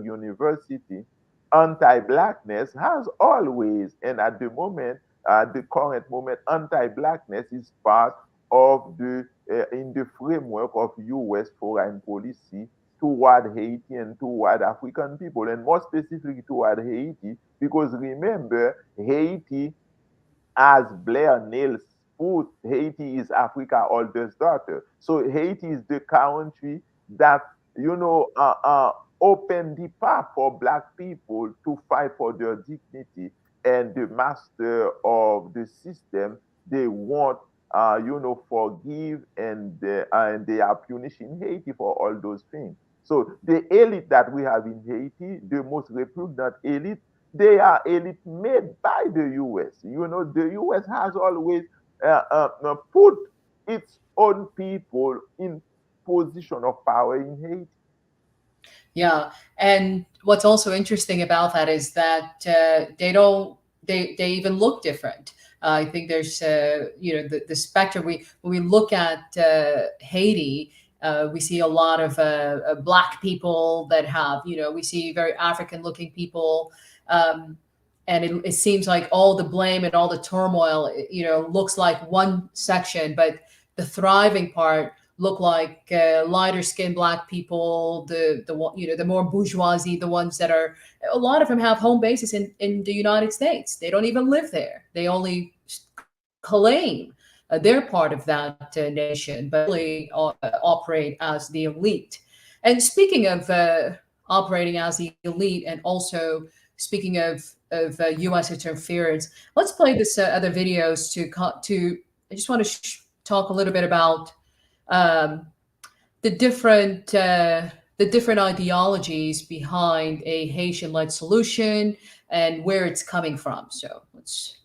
University. Anti-blackness has always, and at the moment, the current moment, anti-blackness is part of the in the framework of U.S. foreign policy toward Haiti and toward African people, and more specifically toward Haiti, because remember, Haiti, as Blair Nails put, Haiti is Africa's oldest daughter. So Haiti is the country that, you know, opened the path for black people to fight for their dignity. And the master of the system, they want, forgive, and they are punishing Haiti for all those things. So the elite that we have in Haiti, the most repugnant elite, they are elite made by the US. You know, the US has always put its own people in position of power in Haiti. Yeah, and what's also interesting about that is that they don't they even look different. I think there's the spectrum. When we look at Haiti, we see a lot of black people that have, we see very African looking people. And it seems like all the blame and all the turmoil, looks like one section, but the thriving part look like lighter skinned black people, the more bourgeoisie, the ones that are, a lot of them have home bases in the United States. They don't even live there. They only claim they're part of that nation, but really operate as the elite. And speaking of operating as the elite, and also speaking of U.S. interference, let's play this other videos to. I just want to talk a little bit about um, the different ideologies behind a Haitian-led solution and where it's coming from. So let's.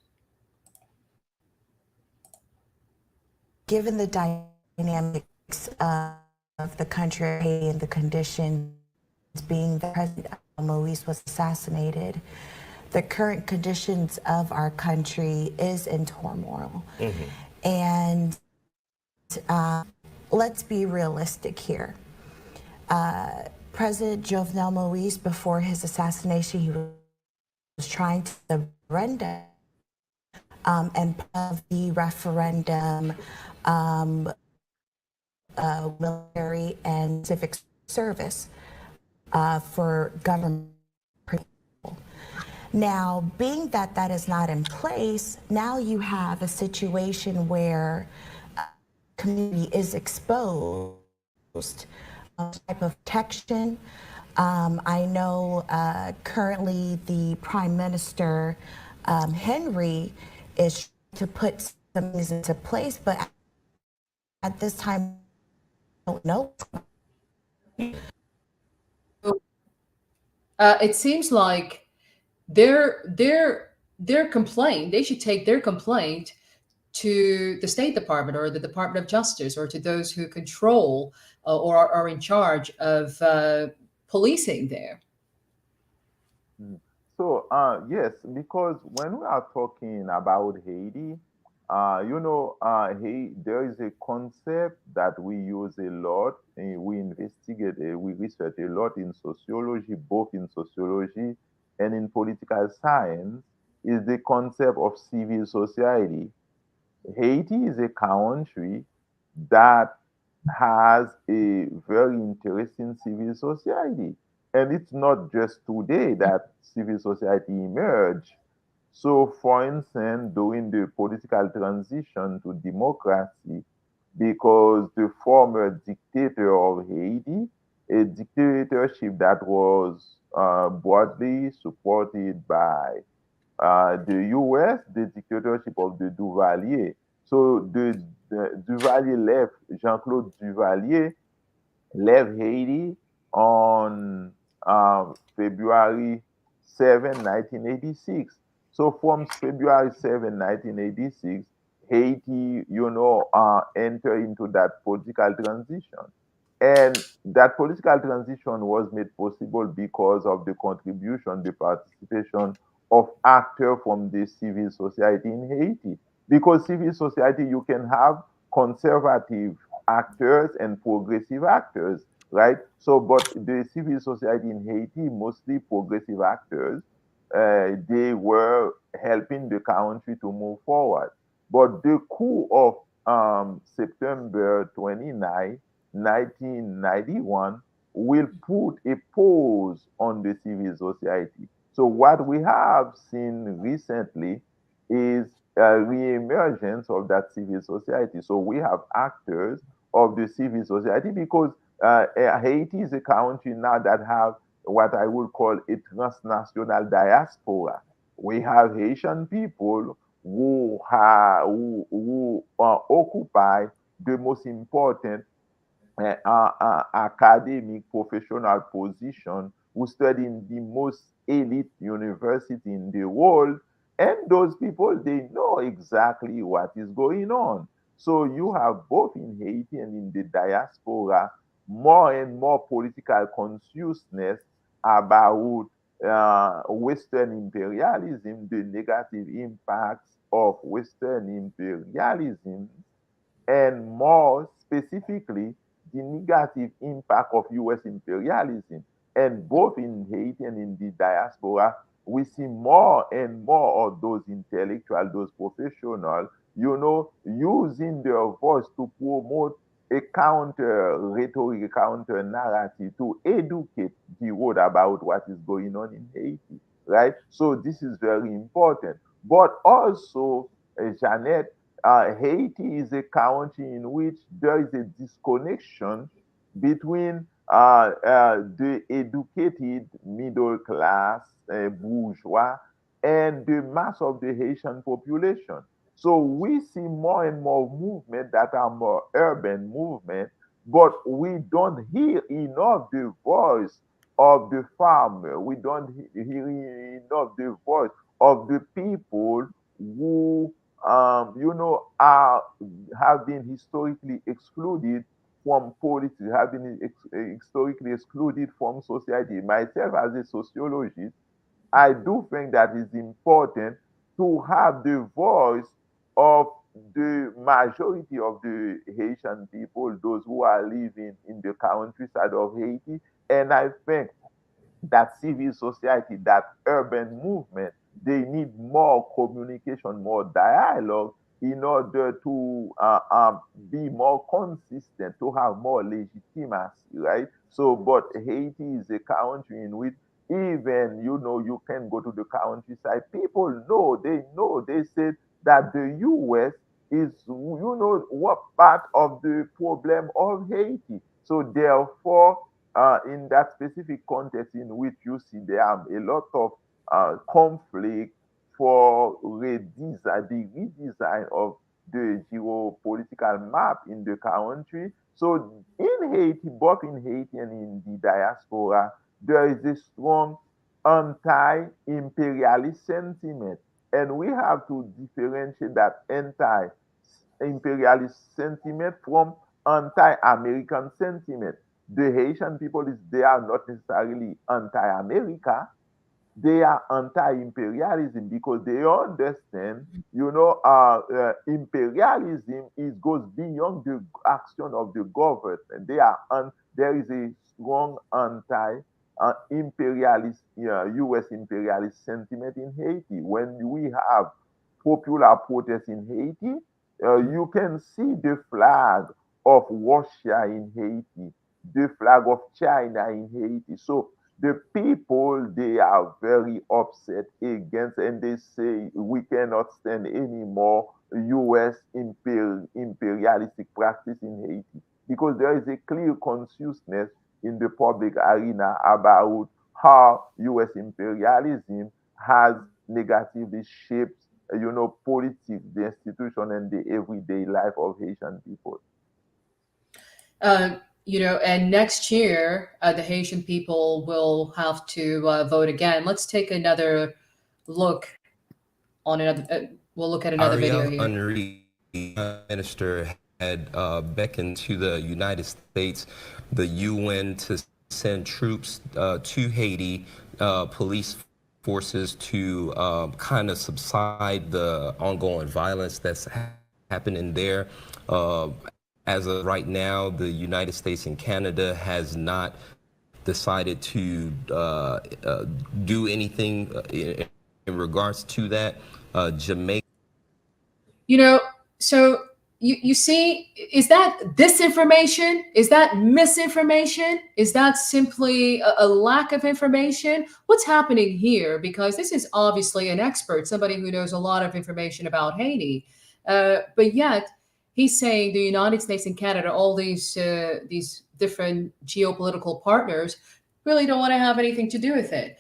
Given the dynamics of the country and the conditions, being that President Moise was assassinated, the current conditions of our country is in turmoil. And let's be realistic here. President Jovenel Moise, before his assassination, he was trying to referendum, and part of the referendum, military and civic service for government. Now, being that that is not in place, now you have a situation where community is exposed type of protection. I know currently the Prime Minister, Henry, is to put some things into place, but at this time, I don't know. It seems like their complaint, they should take their complaint to the State Department or the Department of Justice, or to those who control or are in charge of policing there. So, yes, because when we are talking about Haiti, there is a concept that we use a lot, and we investigate, we research a lot in sociology, both in sociology and in political science, is the concept of civil society. Haiti is a country that has a very interesting civil society. And it's not just today that civil society emerged. So, for instance, during the political transition to democracy, because the former dictator of Haiti, a dictatorship that was broadly supported by the US, the dictatorship of the Duvalier. So the Duvalier left, Jean-Claude Duvalier left Haiti on February 7, 1986. So from February 7, 1986, Haiti, entered into that political transition. And that political transition was made possible because of the contribution, the participation of actors from the civil society in Haiti. Because civil society, you can have conservative actors and progressive actors, right? So, but the civil society in Haiti, mostly progressive actors, they were helping the country to move forward. But the coup of September 29, 1991 will put a pause on the civil society. So what we have seen recently is a re-emergence of that civil society. So we have actors of the civil society because Haiti is a country now that have what I would call a transnational diaspora. We have Haitian people who occupy the most important academic professional position, who study in the most elite university in the world, and those people, they know exactly what is going on. So you have both in Haiti and in the diaspora more and more political consciousness about Western imperialism, the negative impacts of Western imperialism, and more specifically, the negative impact of US imperialism. And both in Haiti and in the diaspora, we see more and more of those intellectuals, those professionals, using their voice to promote a counter rhetoric, a counter narrative to educate the world about what is going on in Haiti, right? So this is very important. But also, Jeanette, Haiti is a country in which there is a disconnection between the educated middle class bourgeois and the mass of the Haitian population. So we see more and more movement that are more urban movement, but we don't hear enough the voice of the farmer. We don't hear enough the voice of the people who have been historically excluded from politics, have been historically excluded from society. Myself, as a sociologist, I do think that it's important to have the voice of the majority of the Haitian people, those who are living in the countryside of Haiti. And I think that civil society, that urban movement, they need more communication, more dialogue in order to be more consistent, to have more legitimacy, right? So, but Haiti is a country in which even, you can go to the countryside, people know, they say that the US is, what part of the problem of Haiti. So therefore, in that specific context in which you see there are a lot of conflict for the redesign of the geopolitical map in the country. So in Haiti, both in Haiti and in the diaspora, there is a strong anti-imperialist sentiment. And we have to differentiate that anti-imperialist sentiment from anti-American sentiment. The Haitian people, they are not necessarily anti-America, they are anti-imperialism because they understand, imperialism goes beyond the action of the government. There is a strong anti-imperialist, U.S. imperialist sentiment in Haiti. When we have popular protests in Haiti, you can see the flag of Russia in Haiti, the flag of China in Haiti. So the people, they are very upset against, and they say we cannot stand any more US imperialistic practice in Haiti, because there is a clear consciousness in the public arena about how US imperialism has negatively shaped, politics, the institution, and the everyday life of Haitian people. And next year, the Haitian people will have to vote again. Let's take another look on another. We'll look at another video Ariel here. Henry, Minister, beckoned to the United States, the UN, to send troops to Haiti, police forces to kind of subside the ongoing violence that's happening there. As of right now, the United States and Canada has not decided to do anything in regards to that. Jamaica. You know, so you see, is that disinformation? Is that misinformation? Is that simply a lack of information? What's happening here? Because this is obviously an expert, somebody who knows a lot of information about Haiti, but yet he's saying the United States and Canada, all these different geopolitical partners, really don't want to have anything to do with it.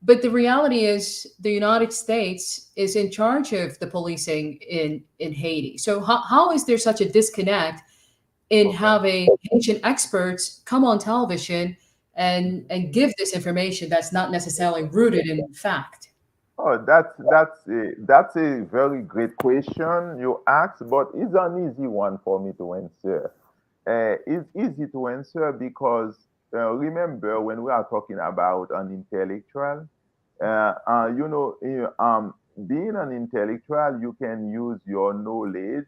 But the reality is the United States is in charge of the policing in Haiti. So how is there such a disconnect in Okay. having Haitian experts come on television and give this information that's not necessarily rooted in fact? Oh, that's a very great question you asked, but it's an easy one for me to answer. It's easy to answer because remember when we are talking about an intellectual, being an intellectual, you can use your knowledge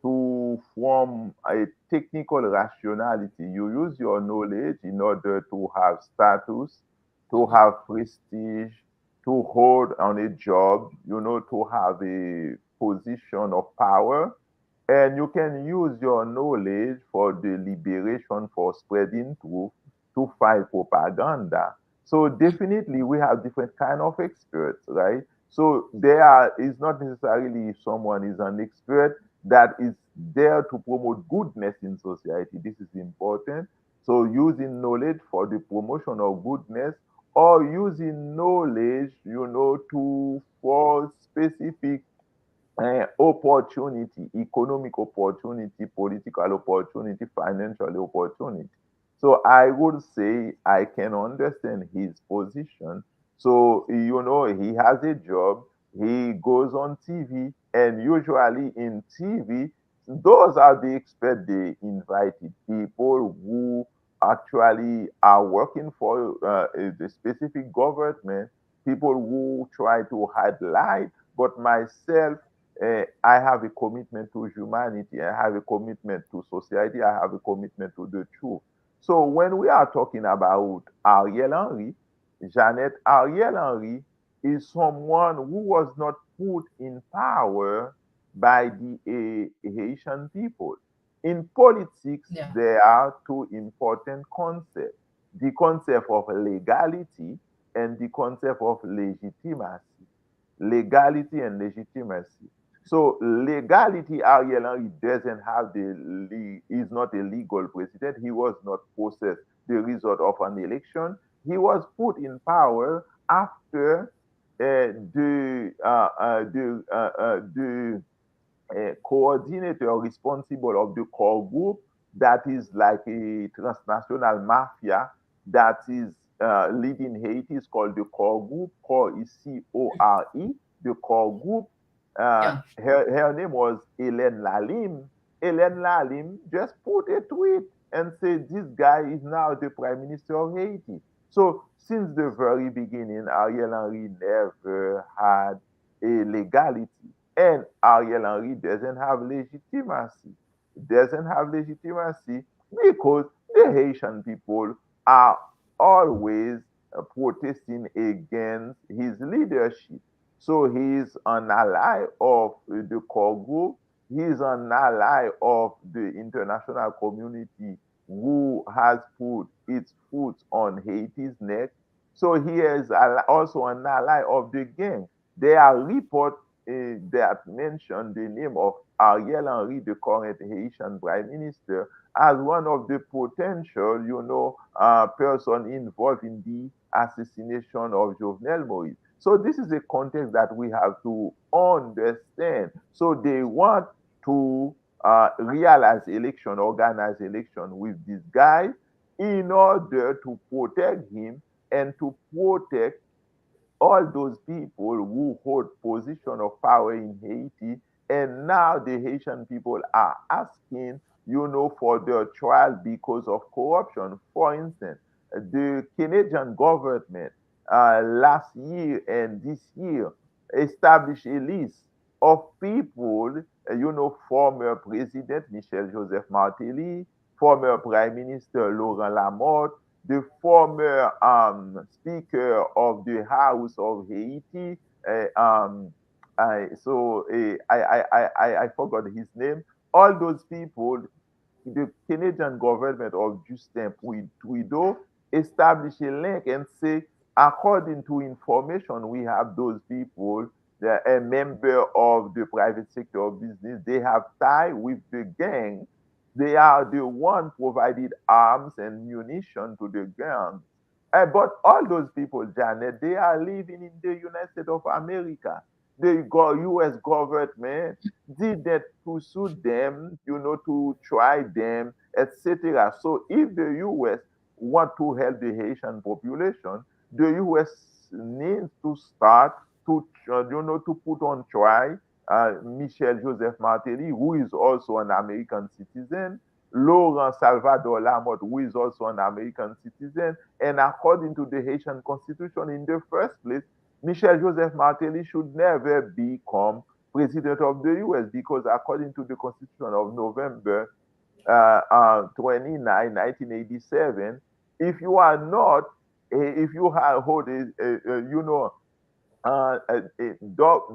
to form a technical rationality. You use your knowledge in order to have status, to have prestige, to hold on a job, to have a position of power. And you can use your knowledge for deliberation, for spreading truth, to fight propaganda. So definitely we have different kind of experts, right? So is not necessarily if someone is an expert that is there to promote goodness in society. This is important. So using knowledge for the promotion of goodness or using knowledge, to for specific opportunity, economic opportunity, political opportunity, financial opportunity. So I would say I can understand his position. So, he has a job, he goes on TV, and usually in TV, those are the experts they invited, people who actually are working for the specific government, people who try to highlight, but myself, I have a commitment to humanity. I have a commitment to society. I have a commitment to the truth. So when we are talking about Ariel Henry, Ariel Henry is someone who was not put in power by the Haitian people. In politics, Yeah. there are two important concepts: the concept of legality and the concept of legitimacy. Legality and legitimacy. So legality, Ariel Henry doesn't have is not a legal president. He was not processed the result of an election. He was put in power after the coordinator responsible of the core group that is like a transnational mafia that is leading Haiti is called the core group. Core is CORE, the core group. Yeah. Her name was Hélène Lalim. Hélène Lalim just put a tweet and said, this guy is now the prime minister of Haiti. So since the very beginning, Ariel Henry never had a legality. And Ariel Henry doesn't have legitimacy. Doesn't have legitimacy because the Haitian people are always protesting against his leadership. So he is an ally of the core group. He is an ally of the international community who has put its foot on Haiti's neck. So he is also an ally of the gang. There are reports that mention the name of Ariel Henry, the current Haitian prime minister, as one of the potential, person involved in the assassination of Jovenel Moïse. So this is a context that we have to understand. So they want to realize election, organize election with this guy in order to protect him and to protect all those people who hold position of power in Haiti And now the Haitian people are asking, for their trial because of corruption. For instance, the Canadian government last year and this year established a list of people, former President Michel Joseph Martelly, former Prime Minister Laurent Lamotte, the former Speaker of the House of Haiti, I forgot his name. All those people, the Canadian government of Justin Trudeau established a link and say, according to information we have, those people, they're a member of the private sector of business, they have tie with the gang. They are the one provided arms and munition to the gang. But all those people, Janet, they are living in the United States of America. The U.S. government didn't pursue them, to try them, etc. So if the U.S. want to help the Haitian population, the U.S. needs to start to, to put on trial Michel Joseph Martelly, who is also an American citizen, Laurent Salvador Lamotte, who is also an American citizen, and according to the Haitian constitution, in the first place, Michel Joseph Martelly should never become president of the US because according to the constitution of November 29, 1987, if you are not, if you have hold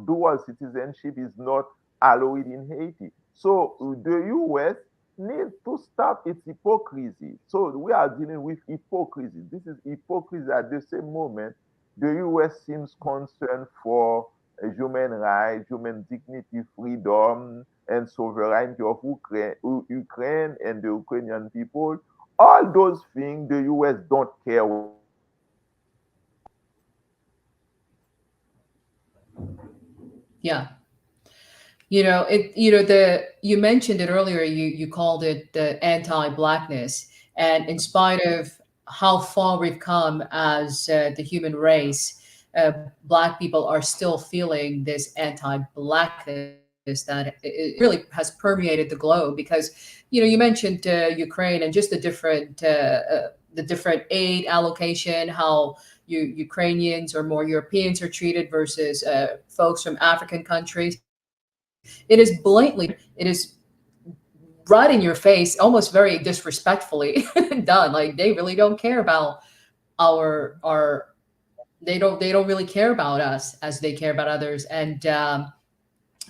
dual citizenship is not allowed in Haiti. So the US needs to stop its hypocrisy. So we are dealing with hypocrisy. This is hypocrisy at the same moment. The US seems concerned for human rights, human dignity, freedom, and sovereignty of Ukraine and the Ukrainian people. All those things the US don't care. Yeah. You mentioned it earlier, you called it the anti-blackness. And in spite of how far we've come as the human race, black people are still feeling this anti-blackness that it really has permeated the globe. Because you mentioned Ukraine and just the different aid allocation, how Ukrainians or more Europeans are treated versus folks from African countries. It is blatantly, it is right in your face, almost very disrespectfully done. Like they really don't care about our they don't really care about us as they care about others. And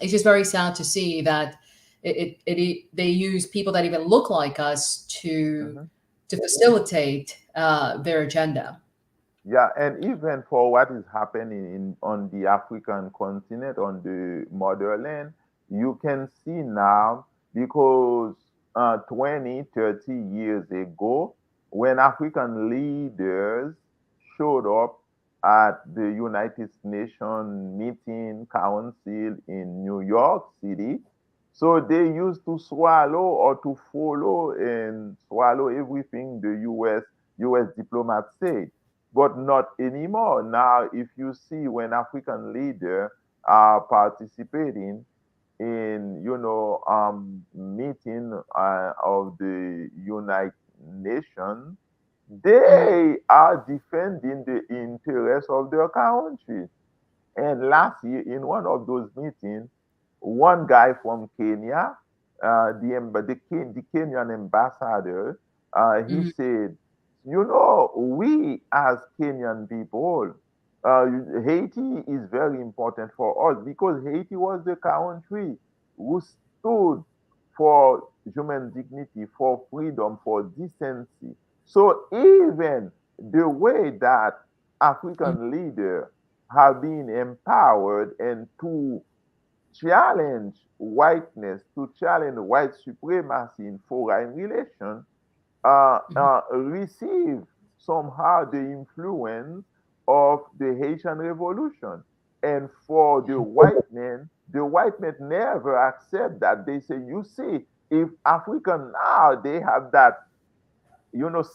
it's just very sad to see that they use people that even look like us to Mhm. facilitate their agenda. Yeah, and even for what is happening on the African continent, on the motherland, you can see now because 20, 30 years ago, when African leaders showed up at the United Nations meeting council in New York City, so they used to swallow or to follow and swallow everything the US diplomats say, but not anymore. Now, if you see when African leaders are participating in, meeting of the United Nations, Mhm. they are defending the interests of their country. And last year, in one of those meetings, one guy from Kenya, the Kenyan ambassador, he Mhm. said, we as Kenyan people, Haiti is very important for us because Haiti was the country who stood for human dignity, for freedom, for decency. So even the way that African leaders have been empowered and to challenge whiteness, to challenge white supremacy in foreign relations, Mhm. receive somehow the influence of the Haitian Revolution. And for the white men never accept that. They say, you see, if African now they have that,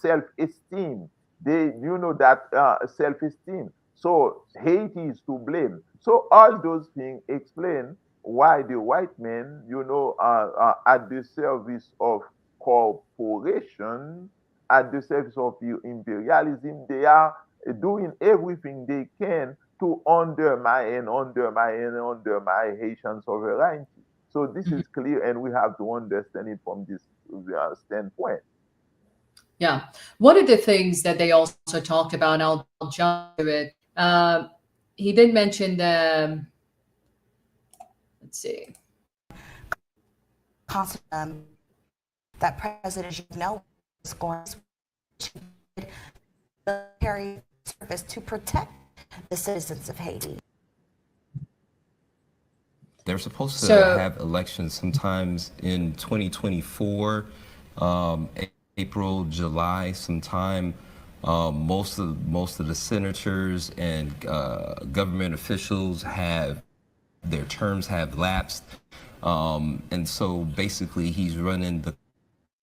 self-esteem, they, that self-esteem. So Haiti is to blame. So all those things explain why the white men, at the service of corporation, at the service of imperialism, they are doing everything they can to undermine Haitian sovereignty. So this Mhm. is clear, and we have to understand it from this standpoint. Yeah. One of the things that they also talked about, and I'll jump to it, he did mention the, let's see. That President Jovenel is going to military service to protect the citizens of Haiti. They're supposed to So, have elections sometimes in 2024, April, July, sometime. Most of the senators and government officials have their terms have lapsed, and so basically he's running the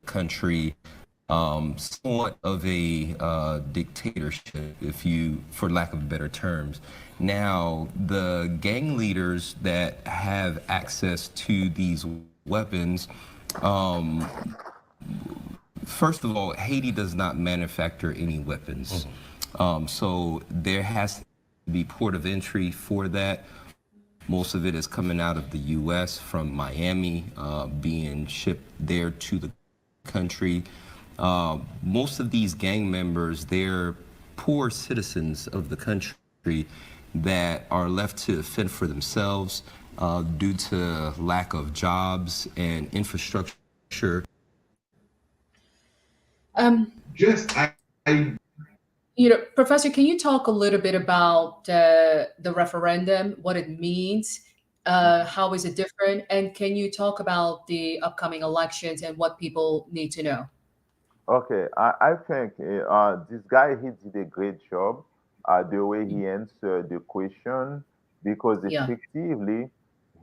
country somewhat of a dictatorship, if you, for lack of better terms. Now, the gang leaders that have access to these weapons, um, first of all, Haiti does not manufacture any weapons. So there has to be port of entry for that. Most of it is coming out of the U.S. from Miami, being shipped there to the country. Most of these gang members, they're poor citizens of the country that are left to fend for themselves due to lack of jobs and infrastructure. um, Just I Professor, can you talk a little bit about the referendum, what it means, how is it different, and can you talk about the upcoming elections and what people need to know? Okay, I think this guy he did a great job the way he answered the question because Yeah. effectively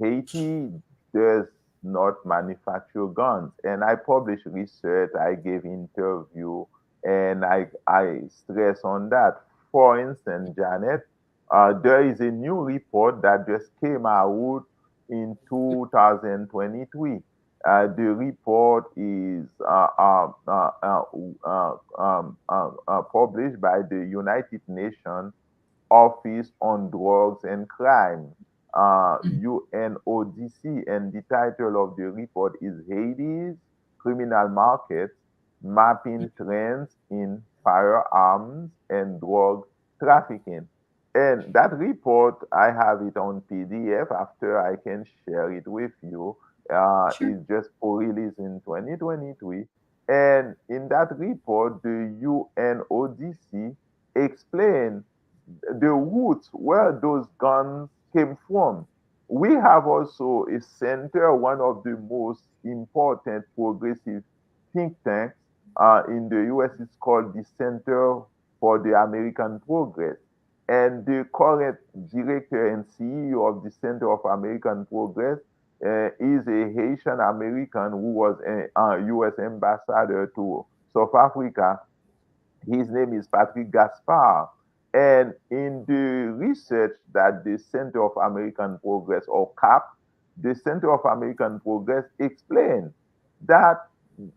Haiti does not manufacture guns, and I published research, I gave interview, and I stress on that. For instance, Janet, there is a new report that just came out in 2023. The report is published by the United Nations Office on Drugs and Crime, UNODC, and the title of the report is Haiti's Criminal Markets Mapping Trends in Firearms and Drug Trafficking. And that report, I have it on PDF after I can share it with you. Sure. Is just for release in 2023. And in that report, the UNODC explained the roots where those guns came from. We have also a center, one of the most important progressive think tanks in the US is called the Center for the American Progress. And the current director and CEO of the Center of American Progress is a Haitian American who was a US ambassador to South Africa. His name is Patrick Gaspard. And in the research that the Center of American Progress, or CAP, the Center of American Progress explained that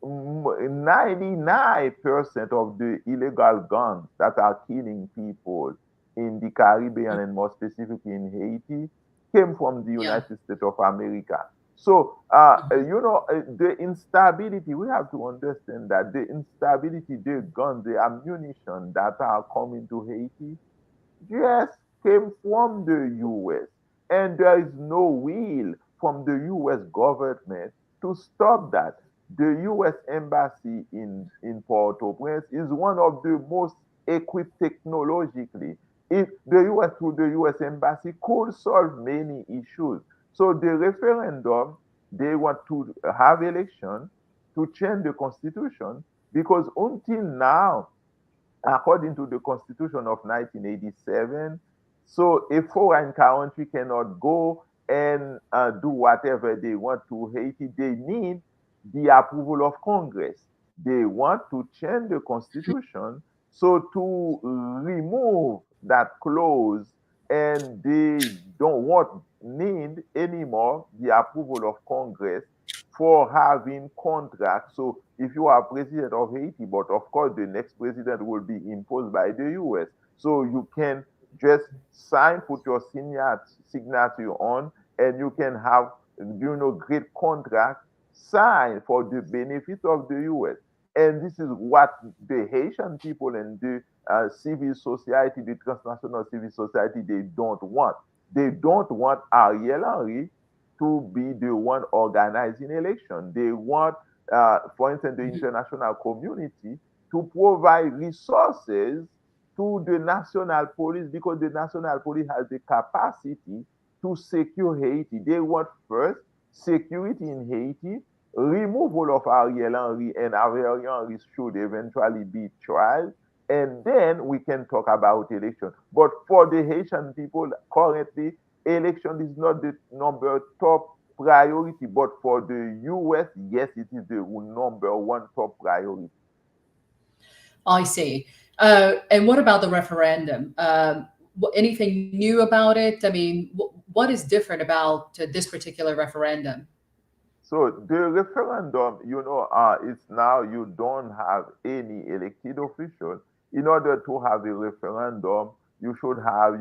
99% of the illegal guns that are killing people in the Caribbean and more specifically in Haiti came from the Yeah. United States of America. So, the instability, we have to understand that the instability, the guns, the ammunition that are coming to Haiti, yes, came from the US. And there is no will from the US government to stop that. The US embassy in Port-au-Prince is one of the most equipped technologically. If the US, through the US embassy, could solve many issues. So the referendum, they want to have election to change the constitution because until now, according to the Constitution of 1987, so a foreign country cannot go and do whatever they want to Haiti. They need the approval of Congress. They want to change the Constitution so to remove that clause and they don't want need anymore the approval of Congress for having contracts. So if you are president of Haiti, but of course the next president will be imposed by the US. So you can just sign, put your signature on, and you can have, great contract signed for the benefit of the US. And this is what the Haitian people and the civil society, the transnational civil society, they don't want. They don't want Ariel Henry to be the one organizing election. They want, for instance, the international community to provide resources to the national police, because the national police has the capacity to secure Haiti. They want first security in Haiti, removal of Ariel Henry, and Ariel Henry should eventually be tried, and then we can talk about election. But for the Haitian people, currently, election is not the top priority, but for the US, yes, it is the number one top priority. I see. And what about the referendum? Anything new about it? I mean, what is different about this particular referendum? So the referendum, it's now you don't have any elected official. In order to have a referendum, you should have,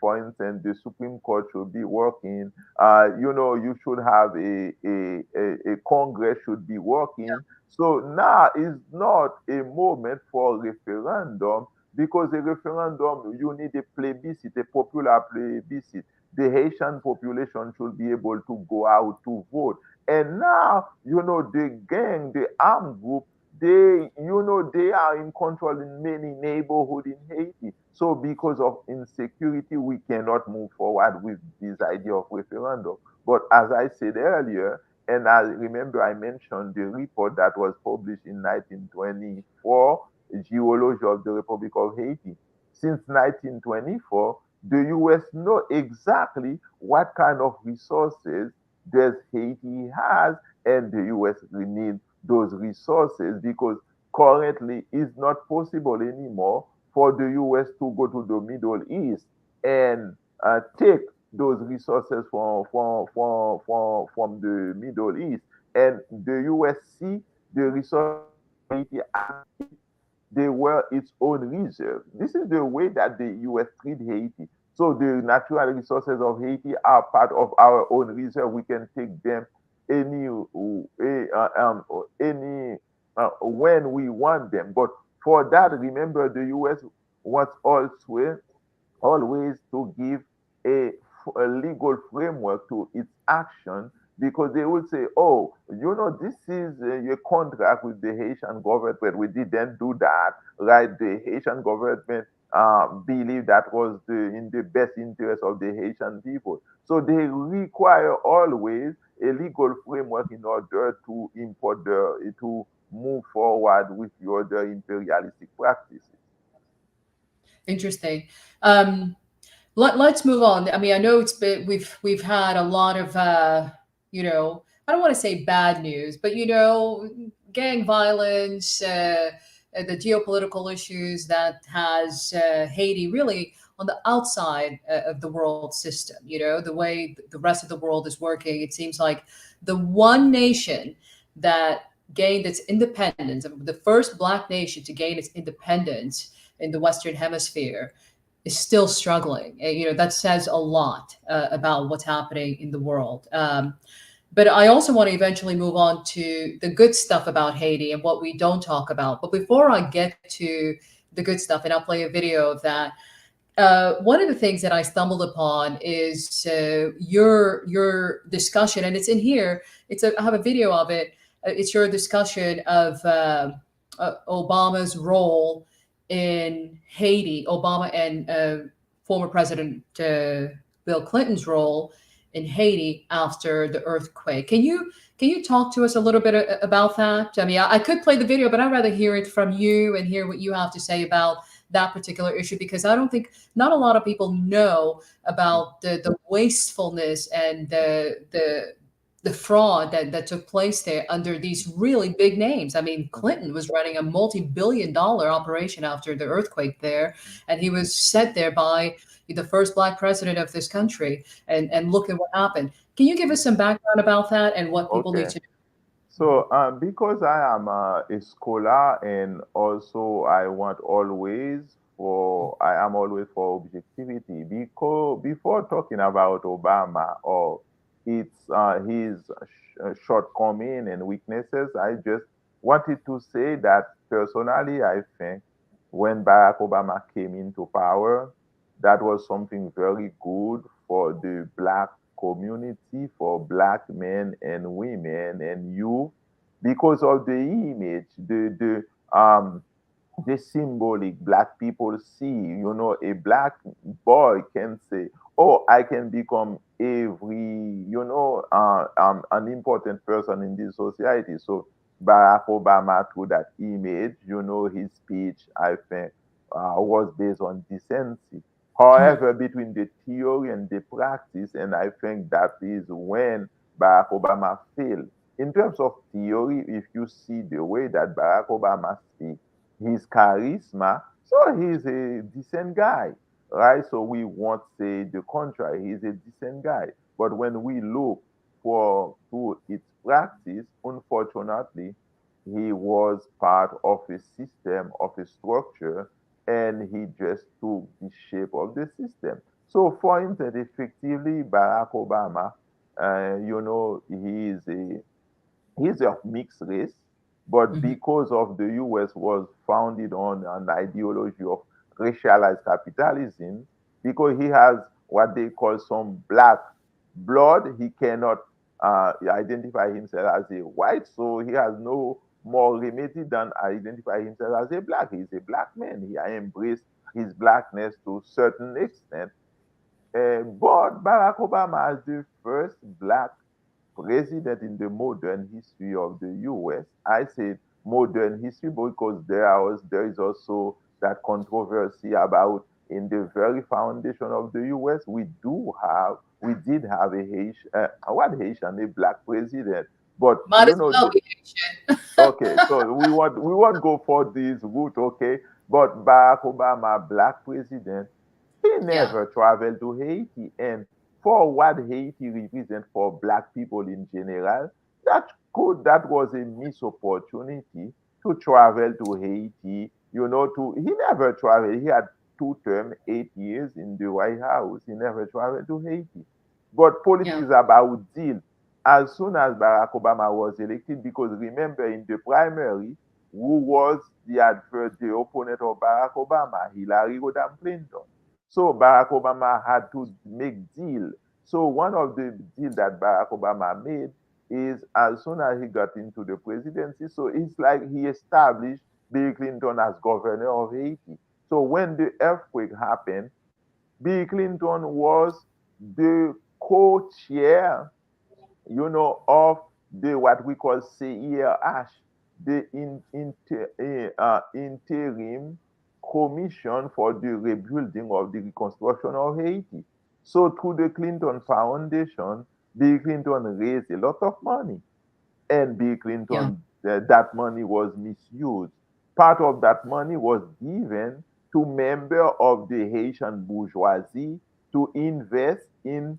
for instance, the Supreme Court should be working. You should have a Congress should be working. So now is not a moment for referendum, because a referendum, you need a plebiscite, a popular plebiscite. The Haitian population should be able to go out to vote. And now, the gang, the armed group, they are in control in many neighborhoods in Haiti. So because of insecurity, we cannot move forward with this idea of referendum. But as I said earlier, and I remember I mentioned the report that was published in 1924, Geology of the Republic of Haiti. Since 1924, the US know exactly what kind of resources does Haiti has, and the US need those resources, because currently it's not possible anymore for the US to go to the Middle East and take those resources from the Middle East. And the US see the resources Haiti as they were its own reserve. This is the way that the US treat Haiti. So the natural resources of Haiti are part of our own reserve. We can take them when we want them. But for that, remember, the US wants also always to give a legal framework to its action, because they will say, oh, this is a contract with the Haitian government. We didn't do that, right? The Haitian government believe that was in the best interest of the Haitian people. So they require always a legal framework in order to to move forward with the other imperialistic practices. Interesting. Let's move on. I mean, I know we've had a lot of I don't want to say bad news, but gang violence, the geopolitical issues that has Haiti really on the outside of the world system. The way the rest of the world is working, it seems like the one nation that gained its independence, the first Black nation to gain its independence in the Western Hemisphere, is still struggling. That says a lot about what's happening in the world. But I also want to eventually move on to the good stuff about Haiti and what we don't talk about. But before I get to the good stuff, and I'll play a video of that, one of the things that I stumbled upon is your discussion, and it's in here. I have a video of it. It's your discussion of Obama's role in Haiti, Obama and former President Bill Clinton's role in Haiti after the earthquake. Can you talk to us a little bit about that? I mean, I could play the video, but I'd rather hear it from you and hear what you have to say about that particular issue, because I don't think not a lot of people know about the wastefulness and the the fraud that took place there under these really big names. I mean, Mhm. Clinton was running a multi-billion-dollar operation after the earthquake there, and he was sent there by the first black president of this country. And look at what happened. Can you give us some background about that and what people need Okay. to do? So, because I am a scholar and also I am always for objectivity. Because before talking about Obama or his shortcoming and weaknesses, I just wanted to say that personally, I think when Barack Obama came into power, that was something very good for the black community, for black men and women and youth, because of the image, the symbolic black people see. A black boy can say, "Oh, I can become an important person in this society." So Barack Obama, through that image, his speech, I think, was based on decency. Mm. However, between the theory and the practice, and I think that is when Barack Obama failed. In terms of theory, if you see the way that Barack Obama speaks, his charisma, so he's a decent guy, right? So we won't say the contrary. He's a decent guy. But when we look for to its practice, unfortunately, he was part of a system, of a structure, and he just took the shape of the system. So, for instance, effectively, Barack Obama, he is a he's of mixed race, but Mhm. because of the US was founded on an ideology of racialized capitalism, because he has what they call some black blood, he cannot identify himself as a white, so he has no more remedy than identify himself as a black. He's a black man. He embraced his blackness to a certain extent. But Barack Obama, as the first black president in the modern history of the US. I say modern history because there is also that controversy about in the very foundation of the US, we did have a Haitian, a black president. But Might as well be Haitian. okay, so we won't go for this route, okay? But Barack Obama, black president, he Yeah. never traveled to Haiti. And for what Haiti represents for black people in general, that was a missed opportunity to travel to Haiti. He never traveled. He had 2 terms, 8 years in the White House. He never traveled to Haiti. But Yeah. politics is about deal. As soon as Barack Obama was elected, because remember in the primary, who was the opponent of Barack Obama? Hillary Rodham Clinton. So Barack Obama had to make deal. So one of the deal that Barack Obama made is as soon as he got into the presidency, so it's like he established Bill Clinton as governor of Haiti. So when the earthquake happened, Bill Clinton was the co-chair, of the what we call CERH, the interim commission for the rebuilding of the reconstruction of Haiti. So through the Clinton Foundation, Bill Clinton raised a lot of money, and Bill Yeah. Clinton, that money was misused. Part of that money was given to members of the Haitian bourgeoisie to invest in,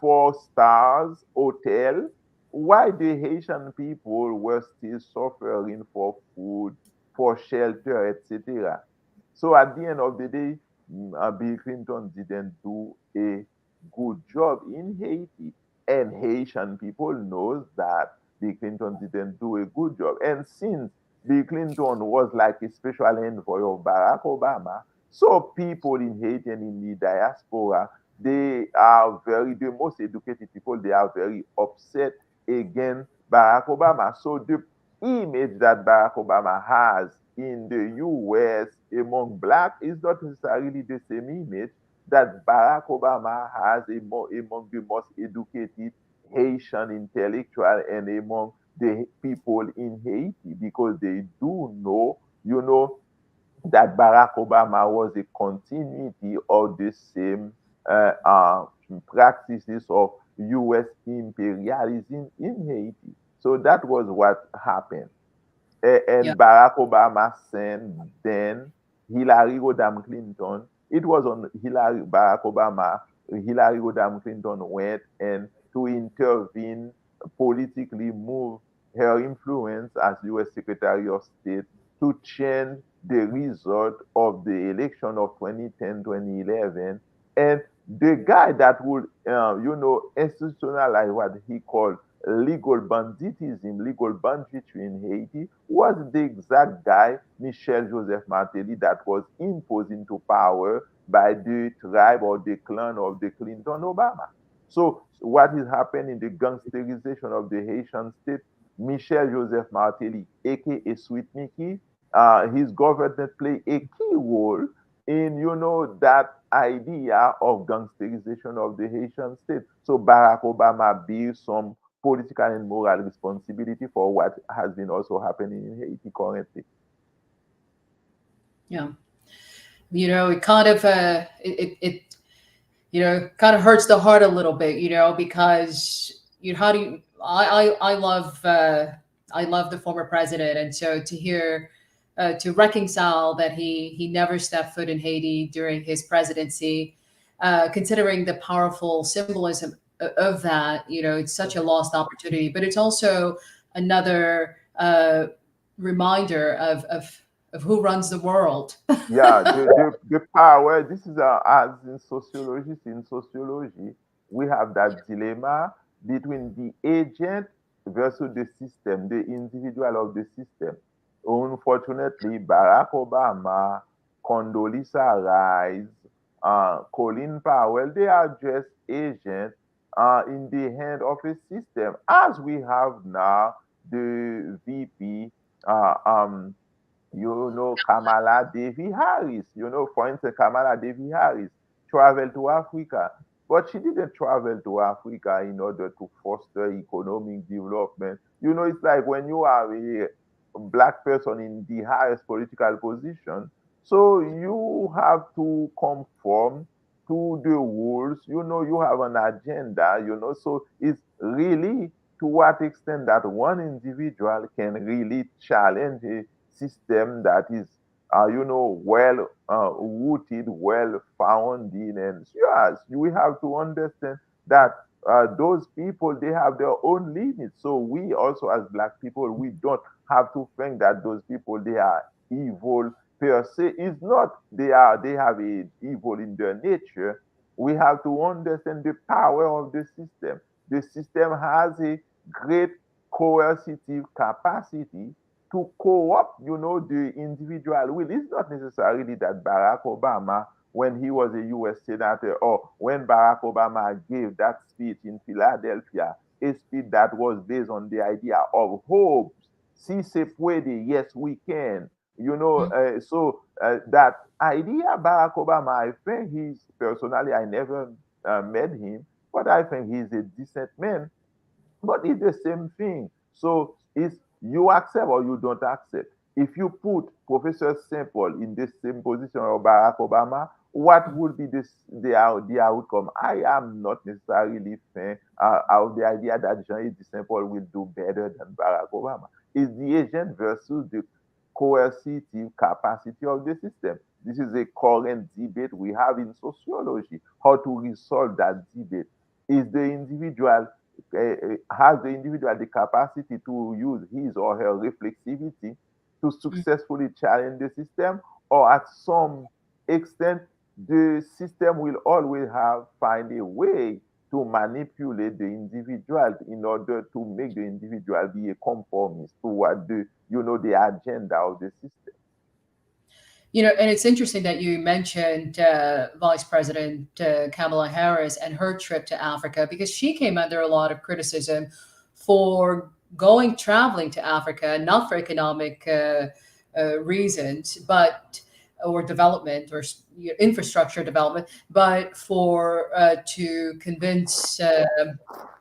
four stars hotel, while the Haitian people were still suffering for food, for shelter, etc. So at the end of the day, Bill Clinton didn't do a good job in Haiti, and Haitian people knows that Bill Clinton didn't do a good job. And since Bill Clinton was like a special envoy of Barack Obama, so people in Haiti and in the diaspora, they are the most educated people, they are very upset against Barack Obama. So the image that Barack Obama has in the US among black is not necessarily the same image that Barack Obama has among the most educated Haitian intellectual and among the people in Haiti, because they do know, that Barack Obama was a continuity of the same practices of U.S. imperialism in Haiti. So that was what happened. Yeah. And Barack Obama sent then Hillary Rodham Clinton. It was on Barack Obama, Hillary Rodham Clinton went and to intervene politically, move her influence as U.S. Secretary of State to change the result of the election of 2010, 2011. And the guy that would, institutionalize what he called legal banditism, legal banditry in Haiti, was the exact guy, Michel Joseph Martelly, that was imposed into power by the tribe or the clan of the Clinton Obama. So what is happening, the gangsterization of the Haitian state, Michel Joseph Martelly, aka Sweet Mickey, his government play a key role in, that idea of gangsterization of the Haitian state. So Barack Obama bears some political and moral responsibility for what has been also happening in Haiti currently. Yeah. It kind of kind of hurts the heart a little bit, because how do you I love the former president, and so to hear to reconcile that he never stepped foot in Haiti during his presidency, considering the powerful symbolism of that, it's such a lost opportunity, but it's also another reminder of who runs the world. Yeah, the power, this is as in sociology, we have that dilemma between the agent versus the system, the individual of the system. Unfortunately, Barack Obama, Condoleezza Rice, Colin Powell, they are just agents in the hand of a system, as we have now the VP, uh, um, Kamala Devi Harris. For instance, Kamala Devi Harris traveled to Africa, but she didn't travel to Africa in order to foster economic development. It's like when you are a black person in the highest political position, so you have to conform to the rules. You have an agenda, so it's really to what extent that one individual can really challenge a system that is, well rooted, well founded. And yes, we have to understand that those people, they have their own limits. So we also, as black people, we don't have to think that those people, they are evil per se. It's not they have a evil in their nature. We have to understand the power of the system. The system has a great coercive capacity to co-opt, the individual will. It's not necessarily that Barack Obama, when he was a U.S. senator, or when Barack Obama gave that speech in Philadelphia, a speech that was based on the idea of hope. Si se puede, yes, we can. That idea, Barack Obama, I think personally, I never met him, but I think he's a decent man, but it's the same thing. So it's you accept or you don't accept. If you put Professor Simple in the same position of Barack Obama, what would be the outcome? I am not necessarily fan of the idea that Jean-Yves Simple will do better than Barack Obama. It's the agent versus the coercive capacity of the system. This is a current debate we have in sociology. How to resolve that debate? Is the individual has the individual the capacity to use his or her reflexivity to successfully challenge the system, or at some extent, the system will always find a way to manipulate the individual in order to make the individual be a conformist to what the agenda of the system. And it's interesting that you mentioned Vice President Kamala Harris and her trip to Africa, because she came under a lot of criticism for traveling to Africa, not for economic reasons, but or development or infrastructure development, but for to convince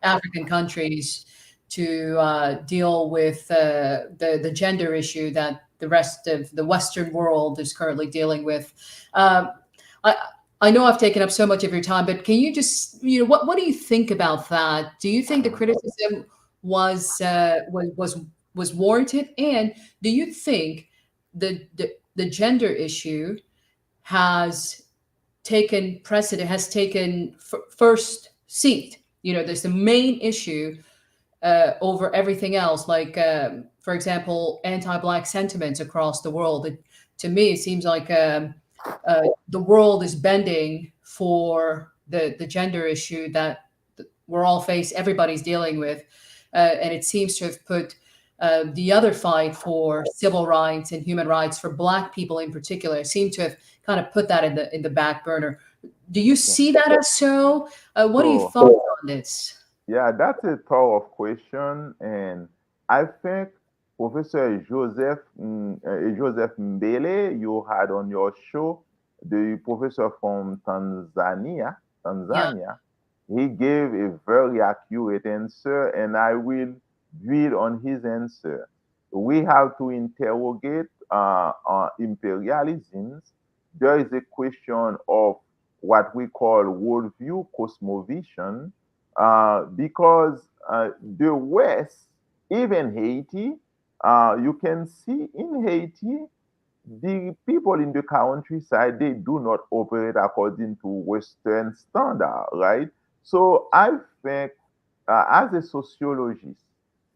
African countries to deal with the gender issue that the rest of the Western world is currently dealing with. I, I know I've taken up so much of your time, but can you just, what do you think about that? Do you think the criticism was was warranted? And do you think the gender issue has taken precedent, has taken first seat? There's the main issue over everything else, like, for example, anti-black sentiments across the world. To me, it seems like the world is bending for the gender issue that we're all everybody's dealing with, and it seems to have put the other fight for civil rights and human rights for Black people in particular, seem to have kind of put that in the back burner. Do you see that as so? What are your So, thoughts on this? yeah, that's a tough question, and I think Professor Joseph Mbele, you had on your show, the professor from Yeah, Tanzania, he gave a very accurate answer, and I will build on his answer. We have to interrogate imperialisms. There is a question of what we call worldview, cosmovision, because the West, even Haiti, you can see in Haiti, the people in the countryside, they do not operate according to Western standard, right? So I think, as a sociologist,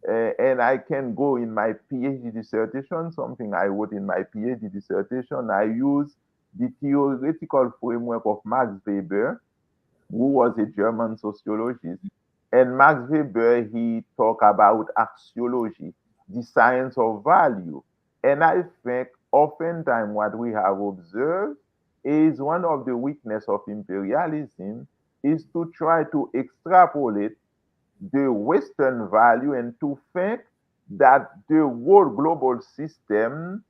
and I can go in my PhD dissertation, something I wrote in my PhD dissertation, I use the theoretical framework of Max Weber, who was a German sociologist. And Max Weber, he talked about axiology, the science of value. And I think oftentimes what we have observed is one of the weakness of imperialism is to try to extrapolate the Western value and to think that the whole global system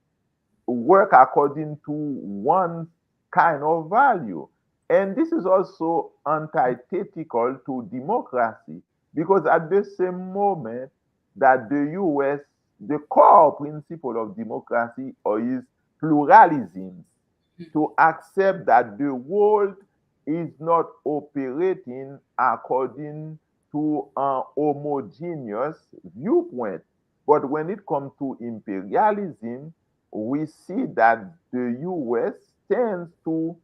work according to one kind of value. And this is also antithetical to democracy because at the same moment that the US, the core principle of democracy is pluralism, to accept that the world is not operating according to an homogeneous viewpoint. But when it comes to imperialism, we see that the US tends to,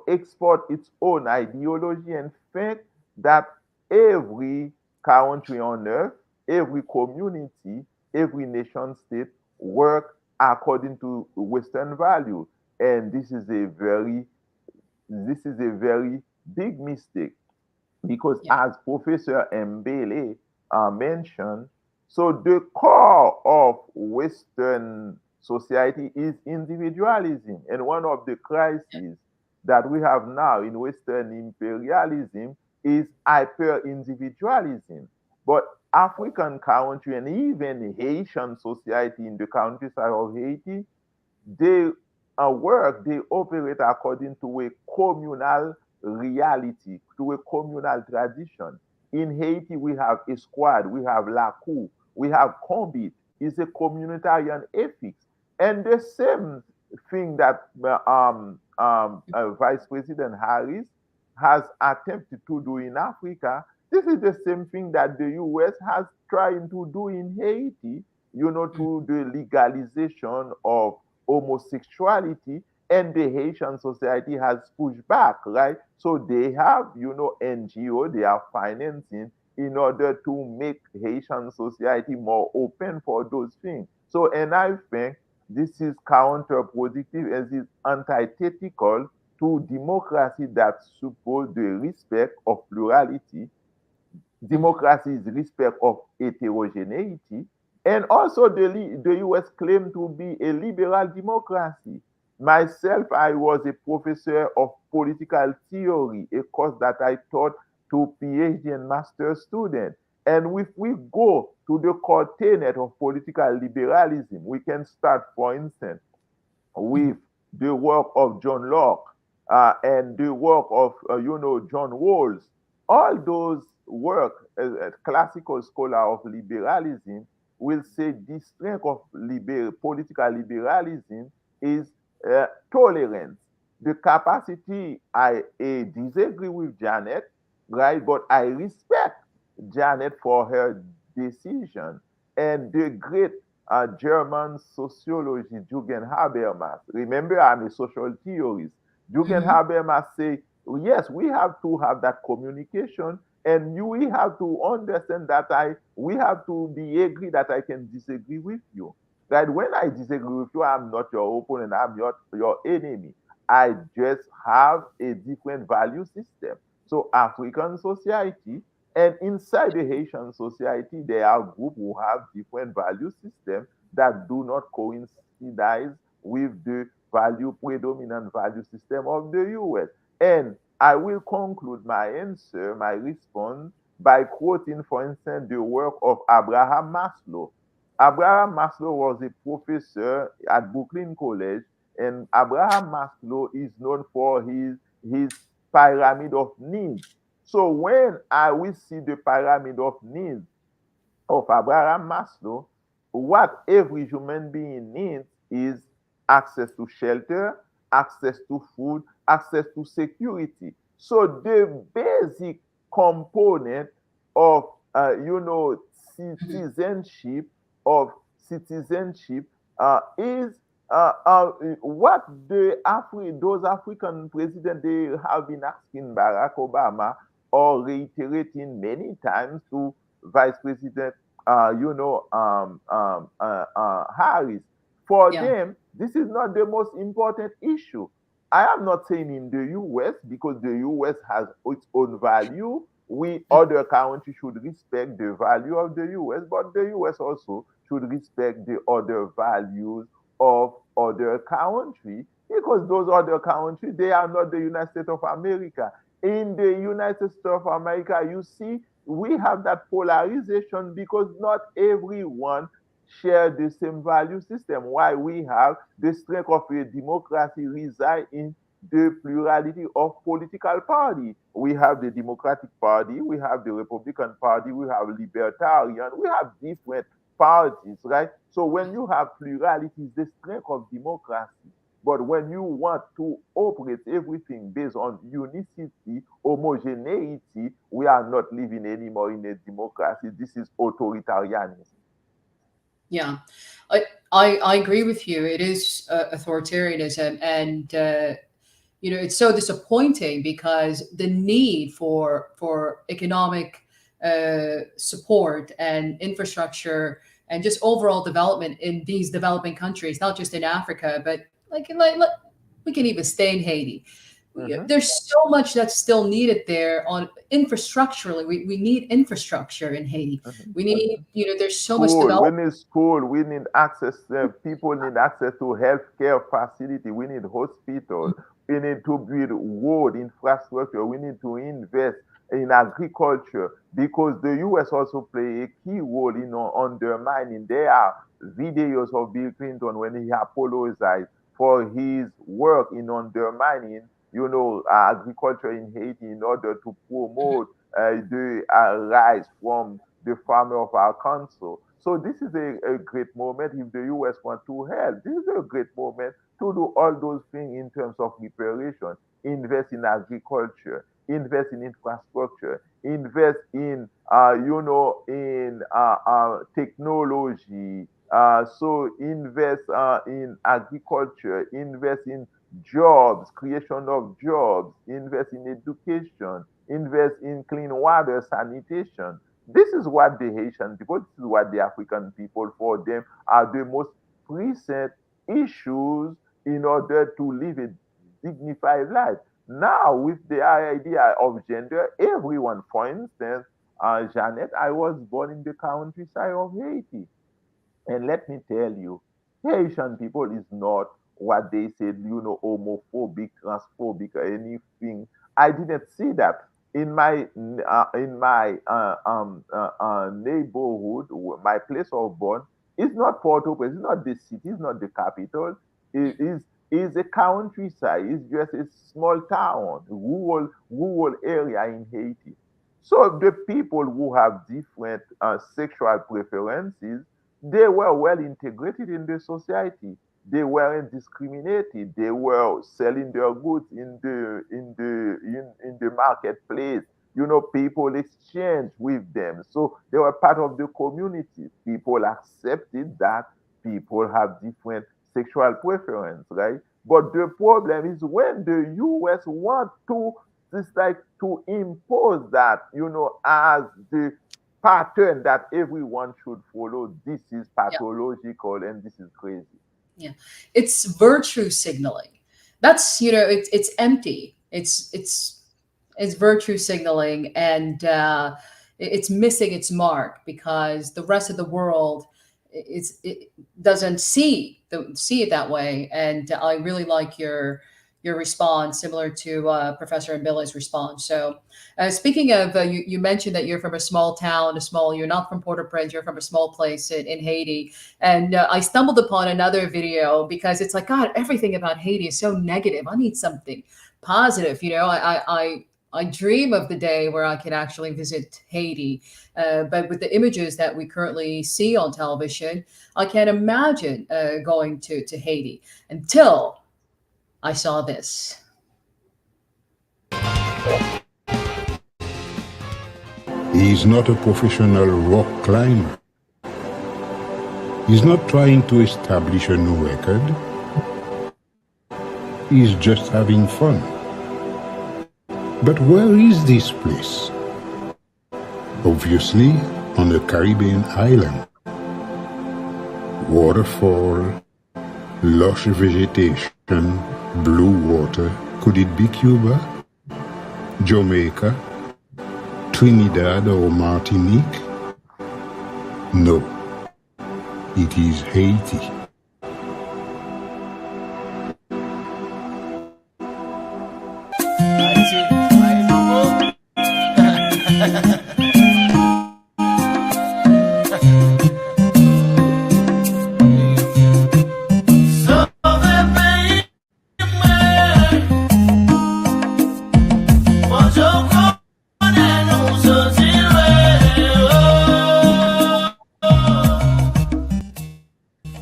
export its own ideology and think that every country on earth, every community, every nation state work according to Western value. And this is a very big mistake because yeah, as Professor Mbele mentioned, so the core of Western society is individualism. And one of the crises that we have now in Western imperialism is hyper-individualism. But African country and even Haitian society in the countryside of Haiti, they they operate according to a communal reality, to a communal tradition. In Haiti, we have Esquad, we have La Cour, we have Combit. It's a communitarian ethics. And the same thing that Vice President Harris has attempted to do in Africa, this is the same thing that the US has trying to do in Haiti, to the legalization of homosexuality, and the Haitian society has pushed back, right? So they have, NGO, they are financing in order to make Haitian society more open for those things. So, and I think this is counterproductive as is antithetical to democracy that suppose the respect of plurality. Democracy is respect of heterogeneity, and also the US claim to be a liberal democracy. Myself, I was a professor of political theory, a course that I taught to PhD and master students. And if we go to the core tenet of political liberalism, we can start, for instance, with the work of John Locke and the work of, John Rawls. All those work, as classical scholar of liberalism, will say the strength of political liberalism is tolerance. the capacity, I disagree with Janet, right? But I respect Janet for her decision. And the great German sociologist Jürgen Habermas, remember I'm a social theorist, Jürgen Mhm. Habermas say, yes, we have to have that communication, and we have to understand that we have to be agree that I can disagree with you. That when I disagree with you, I'm not your opponent, I'm your enemy. I just have a different value system. So African society and inside the Haitian society, there are groups who have different value systems that do not coincide with the predominant value system of the US. And I will conclude my answer, my response, by quoting, for instance, the work of Abraham Maslow. Abraham Maslow was a professor at Brooklyn College, and Abraham Maslow is known for his pyramid of needs. So when I will see the pyramid of needs of Abraham Maslow, what every human being needs is access to shelter, access to food, access to security. So the basic component of Mhm. citizenship of citizenship is what those African presidents they have been asking Barack Obama or reiterating many times to Vice President Harris. For Yeah. them, this is not the most important issue. I am not saying in the US because the US has its own value. We other countries should respect the value of the US, but the US also should respect the other values of other countries because those other countries they are not the United States of America. In the United States of America, you see we have that polarization because not everyone share the same value system. Why we have the strength of a democracy reside in the plurality of political party. We have the Democratic Party, we have the Republican Party, we have Libertarian, we have different parties, right? So when you have plurality, it's the strength of democracy. But when you want to operate everything based on unicity, homogeneity, we are not living anymore in a democracy. This is authoritarianism. Yeah, I agree with you. It is authoritarianism, and it's so disappointing because the need for economic support and infrastructure and just overall development in these developing countries, not just in Africa, but like we can even stay in Haiti. Mhm, There's so much that's still needed there on infrastructurally. We need infrastructure in Haiti. mhm, We need, mhm. there's so much School, we development. need school, we need access, people need access to healthcare facility, we need hospital, we need to build road infrastructure, we need to invest in agriculture because the US also play a key role in undermining. There are videos of Bill Clinton when he apologized for his work in undermining, agriculture in Haiti in order to promote the rise from the farmer of our council. So this is a great moment if the US want to help. This is a great moment to do all those things in terms of reparation, invest in agriculture, invest in infrastructure, invest in technology. So invest in agriculture, invest in jobs, creation of jobs, invest in education, invest in clean water, sanitation. This is what the Haitian people, this is what the African people, for them, are the most present issues in order to live a dignified life. Now, with the idea of gender, everyone, for instance, Janet, I was born in the countryside of Haiti. And let me tell you, Haitian people is not what they said, homophobic, transphobic, or anything. I didn't see that in my neighborhood, my place of born. It's not Port-au-Prince. It's not the city. It's not the capital. It is a countryside. It's just a small town, rural area in Haiti. So the people who have different sexual preferences they were well integrated in the society. they weren't discriminated. They were selling their goods in the marketplace. You know, people exchanged with them. So they were part of the community. People accepted that people have different sexual preference, right? But the problem is when the US want to, it's like to impose that, you know, as the pattern that everyone should follow. This is pathological and this is crazy. Yeah, it's virtue signaling. That's, you know, it's empty. It's virtue signaling, and it's missing its mark because the rest of the world it doesn't see it that way. And I really like your response, similar to Professor Mbila's response. So, speaking of, you mentioned that you're from a small town, you're not from Port-au-Prince, you're from a small place in Haiti. And I stumbled upon another video because it's like, God, everything about Haiti is so negative. I need something positive. You know, I dream of the day where I can actually visit Haiti. But with the images that we currently see on television, I can't imagine going to Haiti until I saw this. He's not a professional rock climber. He's not trying to establish a new record. He's just having fun. But where is this place? Obviously, on a Caribbean island. Waterfall, lush vegetation, blue water. Could it be Cuba, Jamaica, Trinidad or Martinique? No, it is Haiti.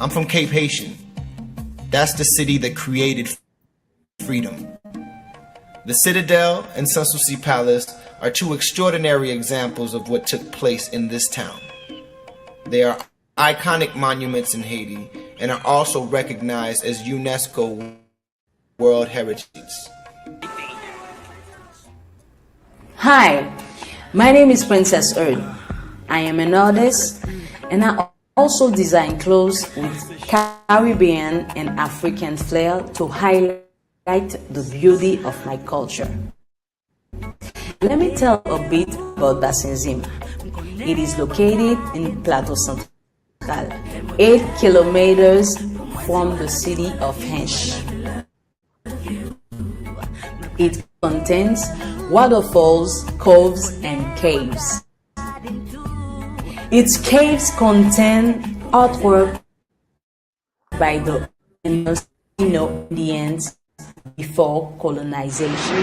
I'm from Cape Haitian. That's the city that created freedom. The Citadel and Sanssouci Palace are two extraordinary examples of what took place in this town. They are iconic monuments in Haiti and are also recognized as UNESCO World Heritage. Hi, my name is Princess Earth. I am an artist and I also design clothes with Caribbean and African flair to highlight the beauty of my culture. Let me tell a bit about Bassinzima. It is located in Plateau Central, 8 kilometers from the city of Hench. It contains waterfalls, coves, and caves. Its caves contain artwork by the Indians before colonization.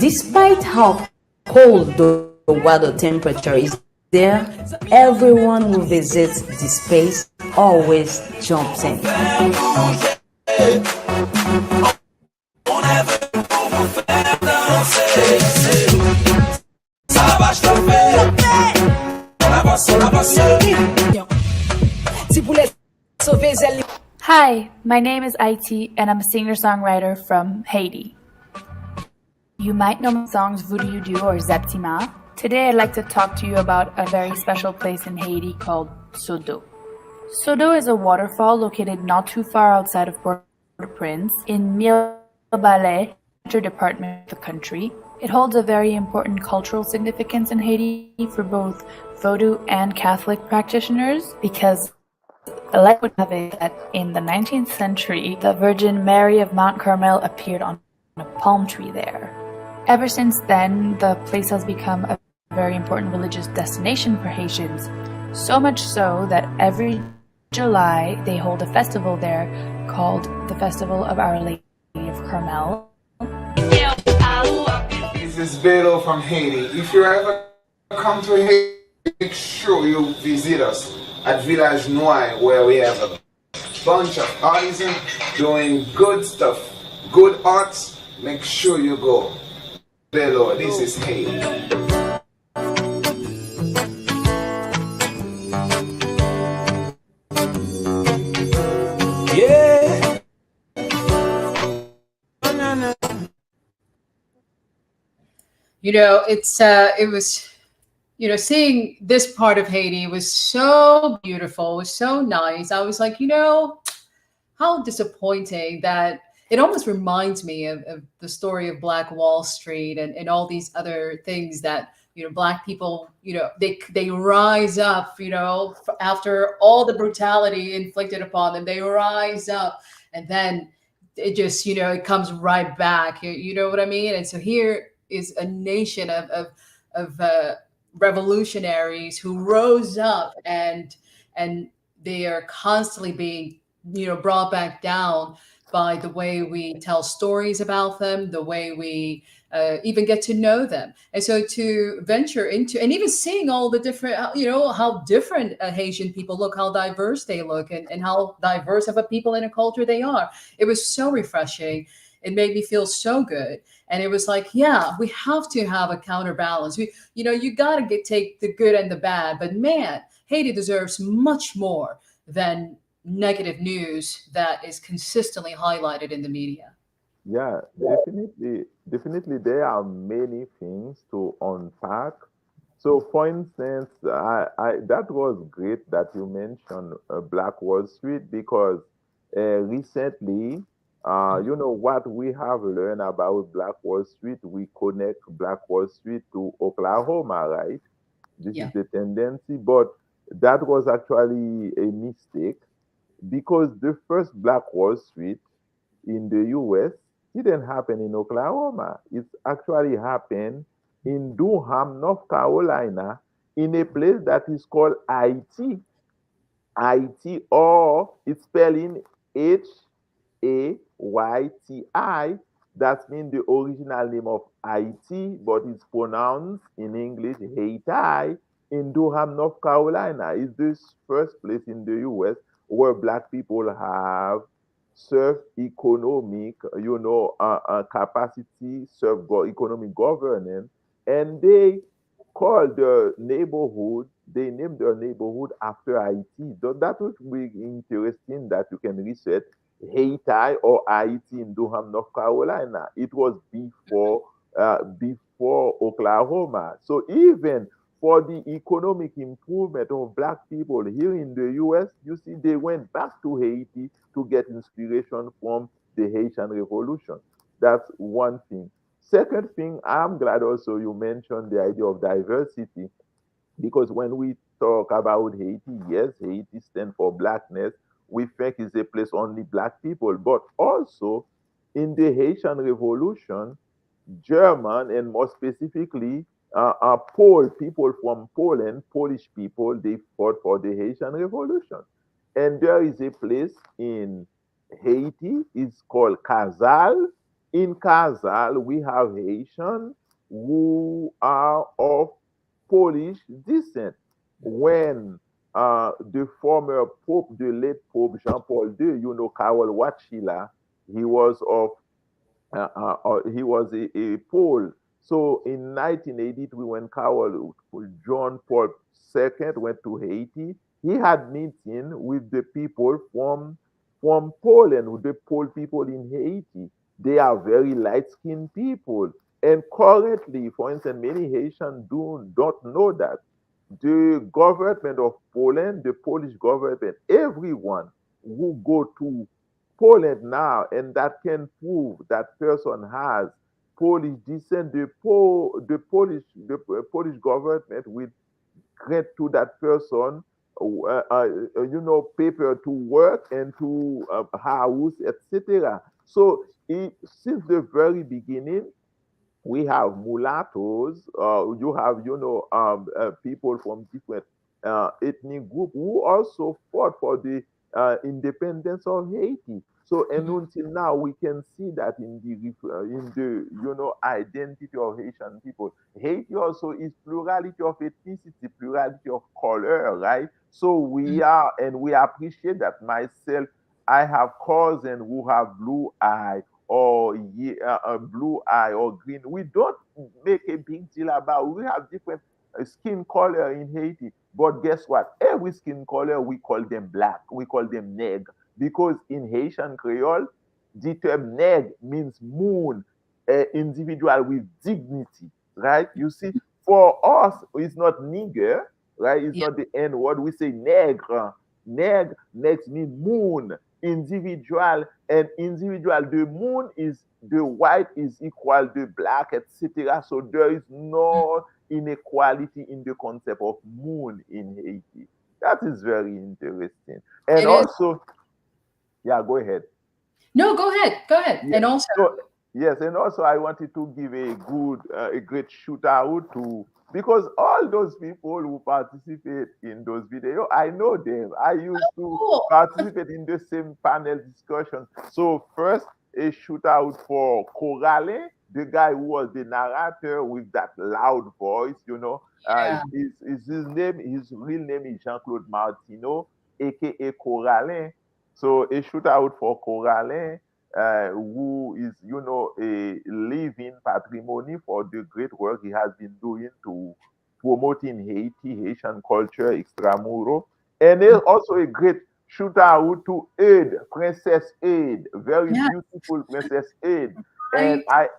Despite how cold the water temperature is there, everyone who visits this place always jumps in. Hi, my name is Eddy, and I'm a singer-songwriter from Haiti. You might know my songs Voodoo You Do or Zeptima. Today I'd like to talk to you about a very special place in Haiti called Sodo. Sodo is a waterfall located not too far outside of Port-au-Prince in Mille-Balais, department of the country. It holds a very important cultural significance in Haiti for both Vodou and Catholic practitioners because the legend would have it that in the 19th century, the Virgin Mary of Mount Carmel appeared on a palm tree there. Ever since then, the place has become a very important religious destination for Haitians, so much so that every July they hold a festival there called the Festival of Our Lady of Carmel. is Bello from Haiti. If you ever come to Haiti, make sure you visit us at Village Noir, where we have a bunch of artisans doing good stuff, good arts. Make sure you go. Bello, this is Haiti. Yeah. You know, it was, you know, seeing this part of Haiti was so beautiful, was so nice. I was like, you know, how disappointing that it almost reminds me of the story of Black Wall Street and all these other things that, you know, Black people, you know, they rise up, you know, after all the brutality inflicted upon them, they rise up, and then it just, you know, it comes right back. You know what I mean? And so here is a nation of revolutionaries who rose up, and they are constantly being, you know, brought back down by the way we tell stories about them, the way we even get to know them. And so to venture into, and even seeing all the different, you know, how different Haitian people look, how diverse they look, and how diverse of a people in a culture they are. It was so refreshing. It made me feel so good. And it was like, yeah, we have to have a counterbalance. We, you know, you got to take the good and the bad, but man, Haiti deserves much more than negative news that is consistently highlighted in the media. Yeah, definitely there are many things to unpack. So, for instance, that was great that you mentioned Black Wall Street, because recently, you know what we have learned about Black Wall Street, we connect Black Wall Street to Oklahoma, right? This is Yeah. the tendency, but that was actually a mistake, because the first Black Wall Street in the US didn't happen in Oklahoma. It actually happened in Durham, North Carolina, in a place that is called Haiti. Haiti, or it's spelling Hayti. That means the original name of Haiti, but it's pronounced in English Haiti, in Durham, North Carolina. It's the first place in the US where Black people have self-economic, you know, capacity, economic governance, and they named their neighborhood after Haiti. So that would be interesting that you can research Haiti or Haiti in Durham, North Carolina. It was before Oklahoma. So even for the economic improvement of Black people here in the US, you see, they went back to Haiti to get inspiration from the Haitian Revolution. That's one thing. Second thing, I'm glad also you mentioned the idea of diversity, because when we talk about Haiti, yes, Haiti stands for blackness. We think it's a place only Black people, but also in the Haitian Revolution, German, and more specifically, people from Poland, Polish people, they fought for the Haitian Revolution. And there is a place in Haiti, it's called Casal. In Casal, we have Haitians who are of Polish descent. When the former Pope, the late Pope Jean Paul II, you know, Karol Wojtyla, he was of he was a Pole. So in 1983, when John Paul II went to Haiti, he had meeting with the people from Poland, with the Pole people in Haiti. They are very light-skinned people. And currently, for instance, many Haitians don't know that the government of Poland, the Polish government, everyone who go to Poland now and that can prove that person has Polish descent, the Polish government will grant to that person, you know, paper to work and to house, etc. So since the very beginning, we have mulattoes, you have, you know, people from different ethnic group who also fought for the independence of Haiti. So, and until now, we can see that in the identity of Haitian people. Haiti also is plurality of ethnicity, plurality of color, right? So we are, and we appreciate that. Myself, I have cousins who have blue eye or blue eye or green. We don't make a big deal about. We have different skin color in Haiti, but guess what? Every skin color we call them black. We call them neg because in Haitian Creole, the term neg means moon, individual with dignity, right? You see, for us, it's not nigger, right? It's Yeah. not the N word. We say negre. Next means moon, individual, and individual. The moon is the white is equal to black, etc. So there is no inequality in the concept of moon in Haiti. That is very interesting. And It is. also, yeah, go ahead. No, go ahead. Go ahead. Yeah. And also, So yes, and also I wanted to give a great shout out to, because all those people who participate in those videos, I know them. I used to cool. participate in the same panel discussion. So first, a shout out for Corale, the guy who was the narrator with that loud voice. Yeah. His real name is Jean-Claude Martineau, aka Coralin. So a shout out for Coralin, who is, a living patrimony for the great work he has been doing to promoting Haiti, Haitian culture, extramuro. And there's also a great shout out to Aid, Princess Aid, very Yeah. beautiful Princess Aid. And Right.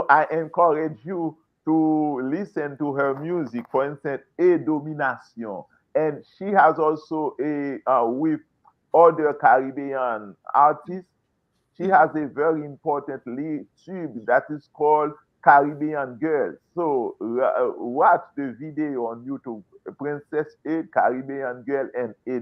I encourage you to listen to her music, for instance, A Domination. And she has also with other Caribbean artists, she has a very important lead tube that is called Caribbean Girl. So watch the video on YouTube, Princess A, Caribbean Girl, and A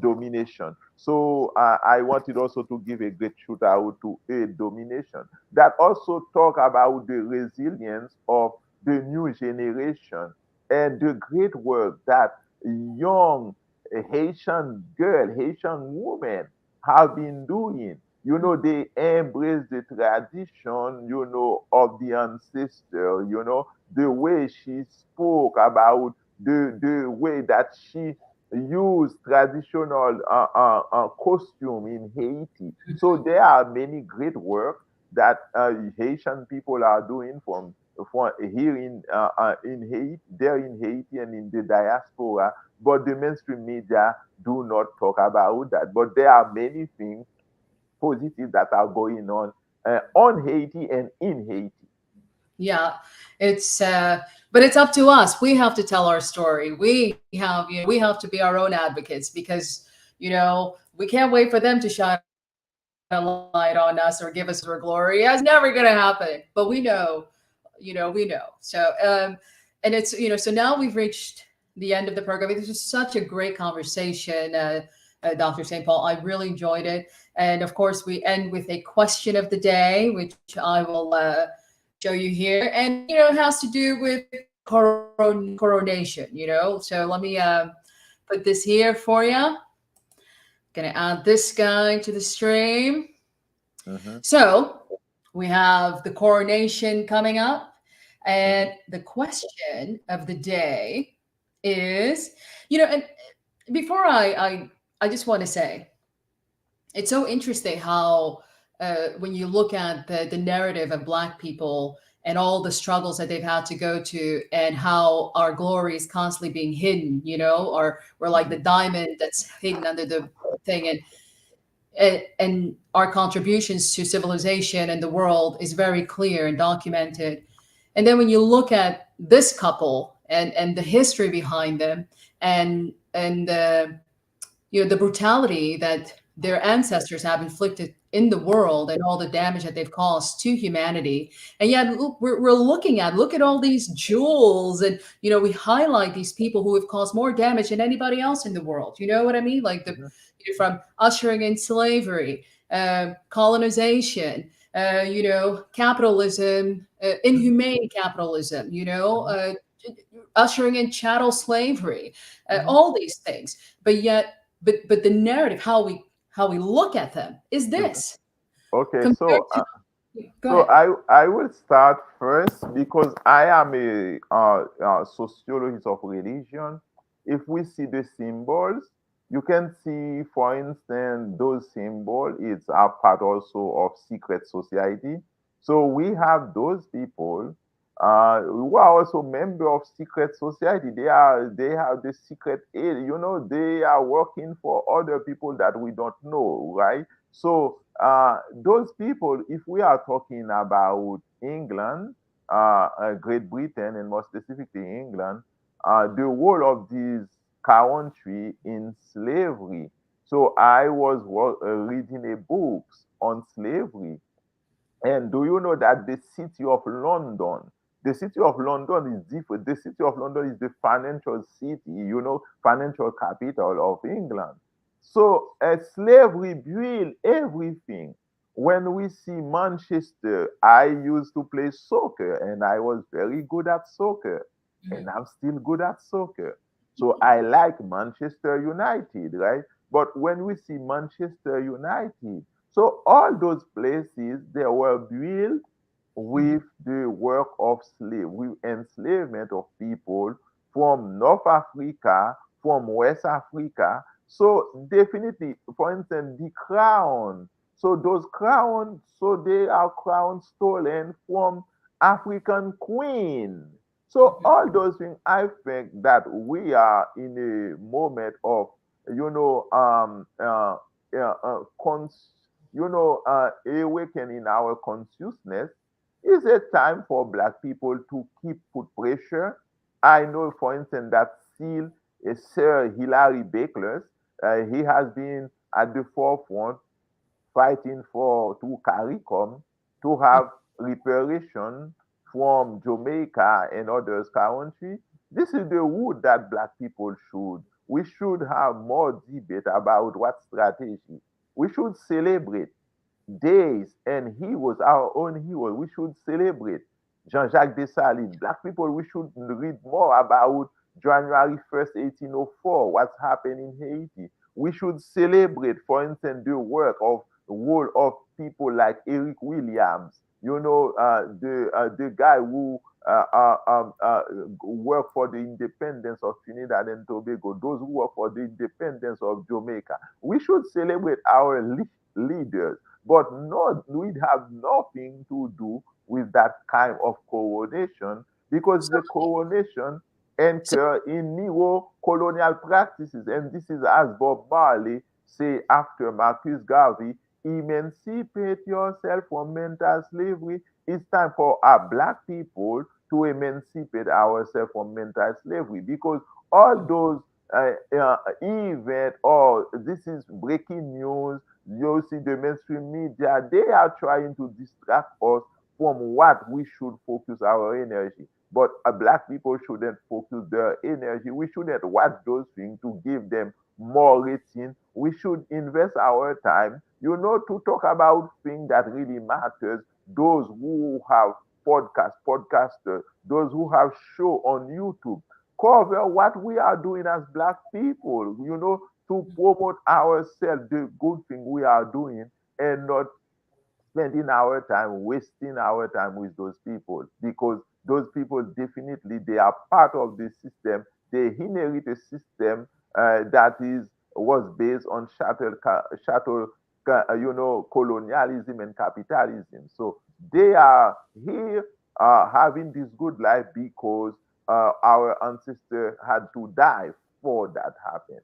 Domination. So I wanted also to give a great shout out to A Domination that also talk about the resilience of the new generation and the great work that young Haitian girl, Haitian women have been doing. They embrace the tradition, of the ancestor, the way she spoke about the way that she used traditional costume in Haiti. So there are many great work that Haitian people are doing from here in Haiti, there in Haiti and in the diaspora, but the mainstream media do not talk about that. But there are many things positive that are going on Haiti and in Haiti. Yeah. It's but it's up to us. We have to tell our story. We have to be our own advocates because, we can't wait for them to shine a light on us or give us their glory. That's never going to happen. But we know. So, and it's, so now we've reached the end of the program. This was such a great conversation, Dr. St. Paul. I really enjoyed it. And of course, we end with a question of the day, which I will show you here. And, it has to do with coronation, So let me put this here for you. Gonna add this guy to the stream. Mm-hmm. So we have the coronation coming up, and the question of the day is, and before I just want to say, it's so interesting how when you look at the narrative of Black people and all the struggles that they've had to go to, and how our glory is constantly being hidden, or we're like the diamond that's hidden under the thing, and our contributions to civilization and the world is very clear and documented. And then when you look at this couple and the history behind them, and the brutality that their ancestors have inflicted in the world and all the damage that they've caused to humanity. And yet we're looking look at all these jewels, and we highlight these people who have caused more damage than anybody else in the world. You know what I mean? Like from ushering in slavery, colonization, capitalism, inhumane capitalism, ushering in chattel slavery, all these things. But yet but the narrative, how we look at them, is this Okay, compared so to. Go so ahead. I will start first because I am a sociologist of religion. If we see the symbols, you can see, for instance, those symbols is a part also of secret society. So we have those people who are also member of secret society. They have the secret aid. You know, they are working for other people that we don't know, right? So those people, if we are talking about England, Great Britain, and more specifically England, the role of this country in slavery. So I was reading a books on slavery, and do you know that the city of London, the city of London is different. The city of London is the financial city, you know, financial capital of England. So slavery built everything. When we see Manchester, I used to play soccer and I was very good at soccer, and I'm still good at soccer. So I like Manchester United, right? But when we see Manchester United, so all those places, they were built with the work of slave, with enslavement of people from North Africa, from West Africa. So definitely, for instance, the crown. So those crowns, so they are crowns stolen from African queen. So all those things, I think that we are in a moment of, you know, awakening our consciousness. Is a time for Black people to keep put pressure. I know, for instance, that still Sir Hilary Bakers, he has been at the forefront fighting for to CARICOM to have reparation from Jamaica and others countries. This is the route that Black people should. We should have more debate about what strategy. We should celebrate days and heroes, our own heroes. We should celebrate Jean-Jacques Dessalines. Black people, we should read more about January 1st, 1804, what's happened in Haiti. We should celebrate, for instance, the work of role of people like Eric Williams, you know, the guy who work for the independence of Trinidad and Tobago, those who work for the independence of Jamaica. We should celebrate our leaders, but not, we have nothing to do with that kind of coronation because the coronation anchor in neo-colonial practices. And this is as Bob Marley say after Marquis Garvey, emancipate yourself from mental slavery. It's time for our Black people to emancipate ourselves from mental slavery because all those event or this is breaking news, you see the mainstream media, they are trying to distract us from what we should focus our energy. But Black people shouldn't focus their energy. We shouldn't watch those things to give them more rating. We should invest our time, you know, to talk about things that really matters. Those who have podcasters, those who have show on YouTube, cover what we are doing as Black people, you know, to promote ourselves, the good thing we are doing, and not spending our time, wasting our time with those people because those people definitely they are part of the system. They inherit a system that is was based on you know, colonialism and capitalism. So they are here having this good life because our ancestor had to die for that happen.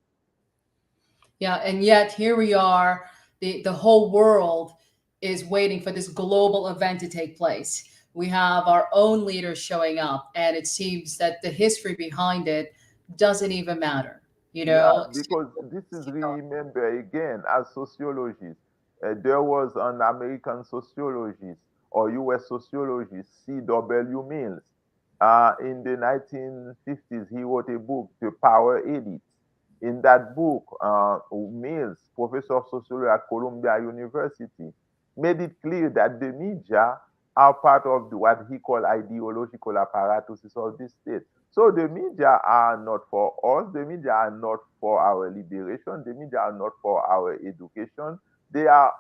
Yeah, and yet here we are. The whole world is waiting for this global event to take place. We have our own leaders showing up, and it seems that the history behind it doesn't even matter. You Yeah, know. because this is remember again as sociologists, there was an American sociologist or U.S. sociologist, C.W. Mills. In the 1950s, he wrote a book, The Power Elite. In that book, Mills, professor of sociology at Columbia University, made it clear that the media are part of what he called ideological apparatuses of the state. So the media are not for us. The media are not for our liberation. The media are not for our education. They are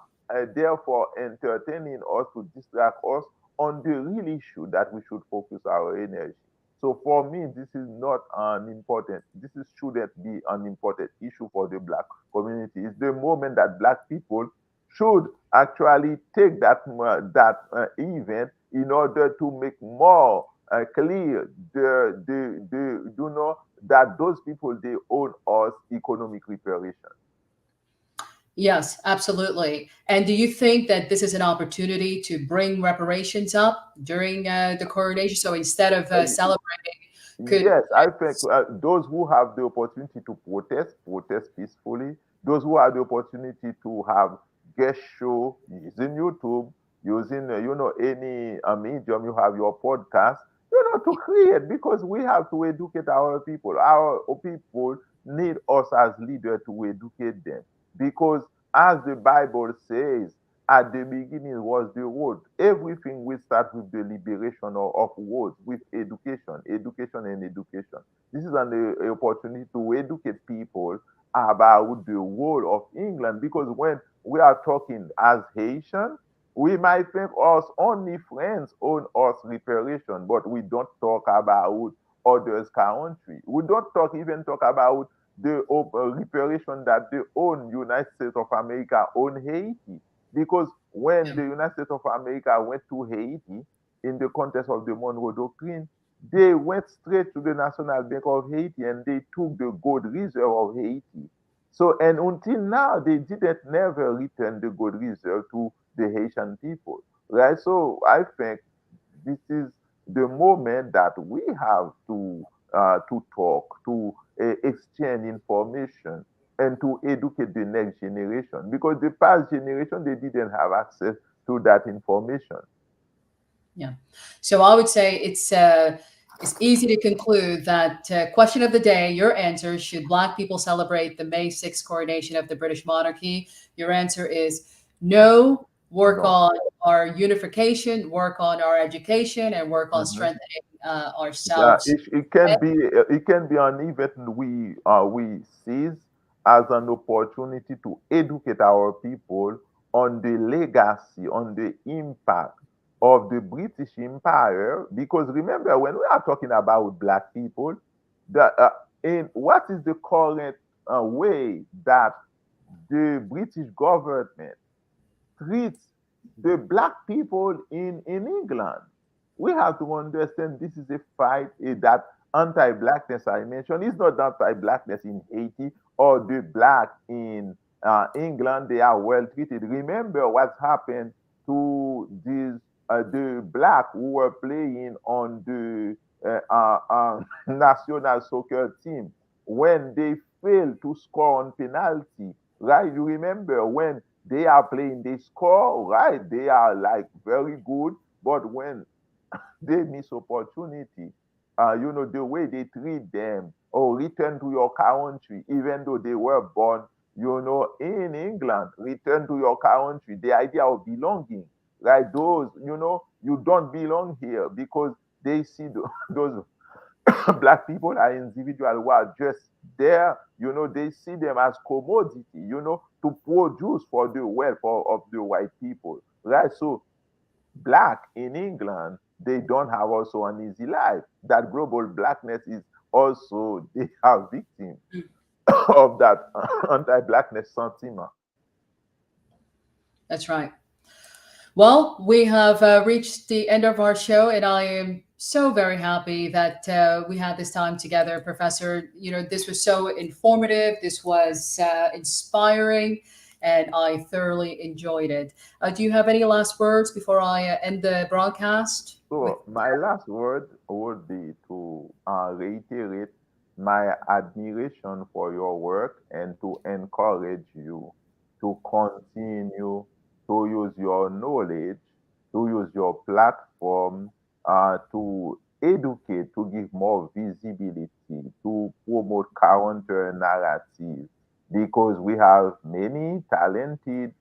therefore entertaining us to distract us on the real issue that we should focus our energy. So for me, this is not an important, shouldn't be an important issue for the black community. It's the moment that black people should actually take that event in order to make more clear that those people, they owe us economic reparation. Yes, absolutely. And do you think that this is an opportunity to bring reparations up during the coronation? So instead of celebrating, could Yes, I think those who have the opportunity to protest peacefully. Those who have the opportunity to have guest show using YouTube, using any medium, you have your podcast, to create, because we have to educate our people. Our people need us as leaders to educate them, because as the Bible says, at the beginning was the word. Everything will start with the liberation of words, with education, education, and education. This is an opportunity to educate people about the role of England, because when we are talking as Haitian, we might think us only friends own us reparation, but we don't talk about others' country. We don't even talk about the reparation that the own United States of America own Haiti. Because when the United States of America went to Haiti in the context of the Monroe Doctrine, they went straight to the National Bank of Haiti and they took the gold reserve of Haiti. So, and until now, they didn't never return the gold reserve to the Haitian people, right? So I think this is the moment that we have to talk, to exchange information, and to educate the next generation, because the past generation, they didn't have access to that information. Yeah. So I would say it's easy to conclude that question of the day, your answer, should Black people celebrate the May 6th coronation of the British monarchy? Your answer is no. Work No. on our unification, work on our education, and work on Mhm. strengthening Yeah, ourselves. it can be an event we seize as an opportunity to educate our people on the legacy, on the impact of the British Empire. Because remember, when we are talking about black people, that in what is the current way that the British government treats the black people in England. We have to understand this is a fight, that anti-blackness I mentioned is not anti-blackness in Haiti or the black in England. They are well treated. Remember what happened to these the black who were playing on the national soccer team when they failed to score on penalty. Right? You remember when they are playing, they score, right? They are like very good, but when they miss opportunity, the way they treat them, or return to your country, even though they were born, in England, return to your country, the idea of belonging, right? Those, you don't belong here, because they see those black people are individuals who are just there, they see them as commodity, to produce for the wealth of the white people, right? So black in England, they don't have also an easy life. That global blackness is also, they are victims of that anti-blackness sentiment. That's right. Well, we have reached the end of our show, and I am so very happy that we had this time together, Professor. This was so informative. This was inspiring, and I thoroughly enjoyed it. Do you have any last words before I end the broadcast? So my last word would be to reiterate my admiration for your work and to encourage you to continue to use your knowledge, to use your platform to educate, to give more visibility, to promote counter narrative, because we have many talented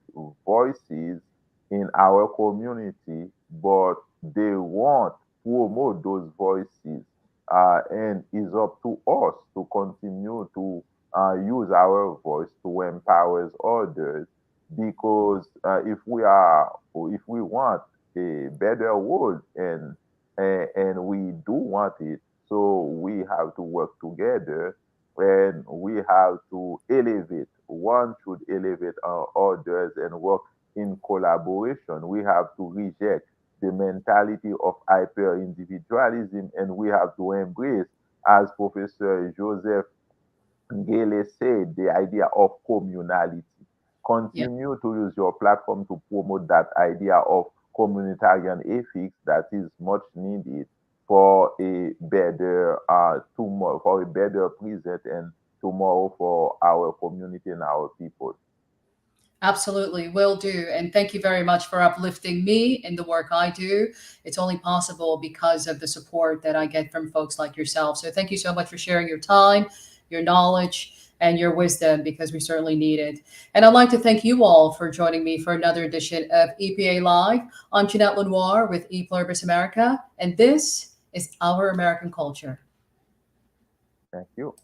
voices in our community, but they won't promote those voices. and it's up to us to continue to use our voice to empower others. Because if we want a better world, and we do want it, so we have to work together, and we have to elevate. One should elevate others and work in collaboration. We have to reject the mentality of hyper individualism, and we have to embrace, as Professor Joseph Gale said, the idea of communality. Yeah. Continue to use your platform to promote that idea of communitarian ethics that is much needed for a better tomorrow, for a better present and tomorrow for our community and our people. Absolutely, will do. And thank you very much for uplifting me in the work I do. It's only possible because of the support that I get from folks like yourself. So thank you so much for sharing your time, your knowledge, and your wisdom, because we certainly need it. And I'd like to thank you all for joining me for another edition of EPA Live. I'm Jeanette Lenoir with ePluribus America, and this is Our American Culture. Thank you.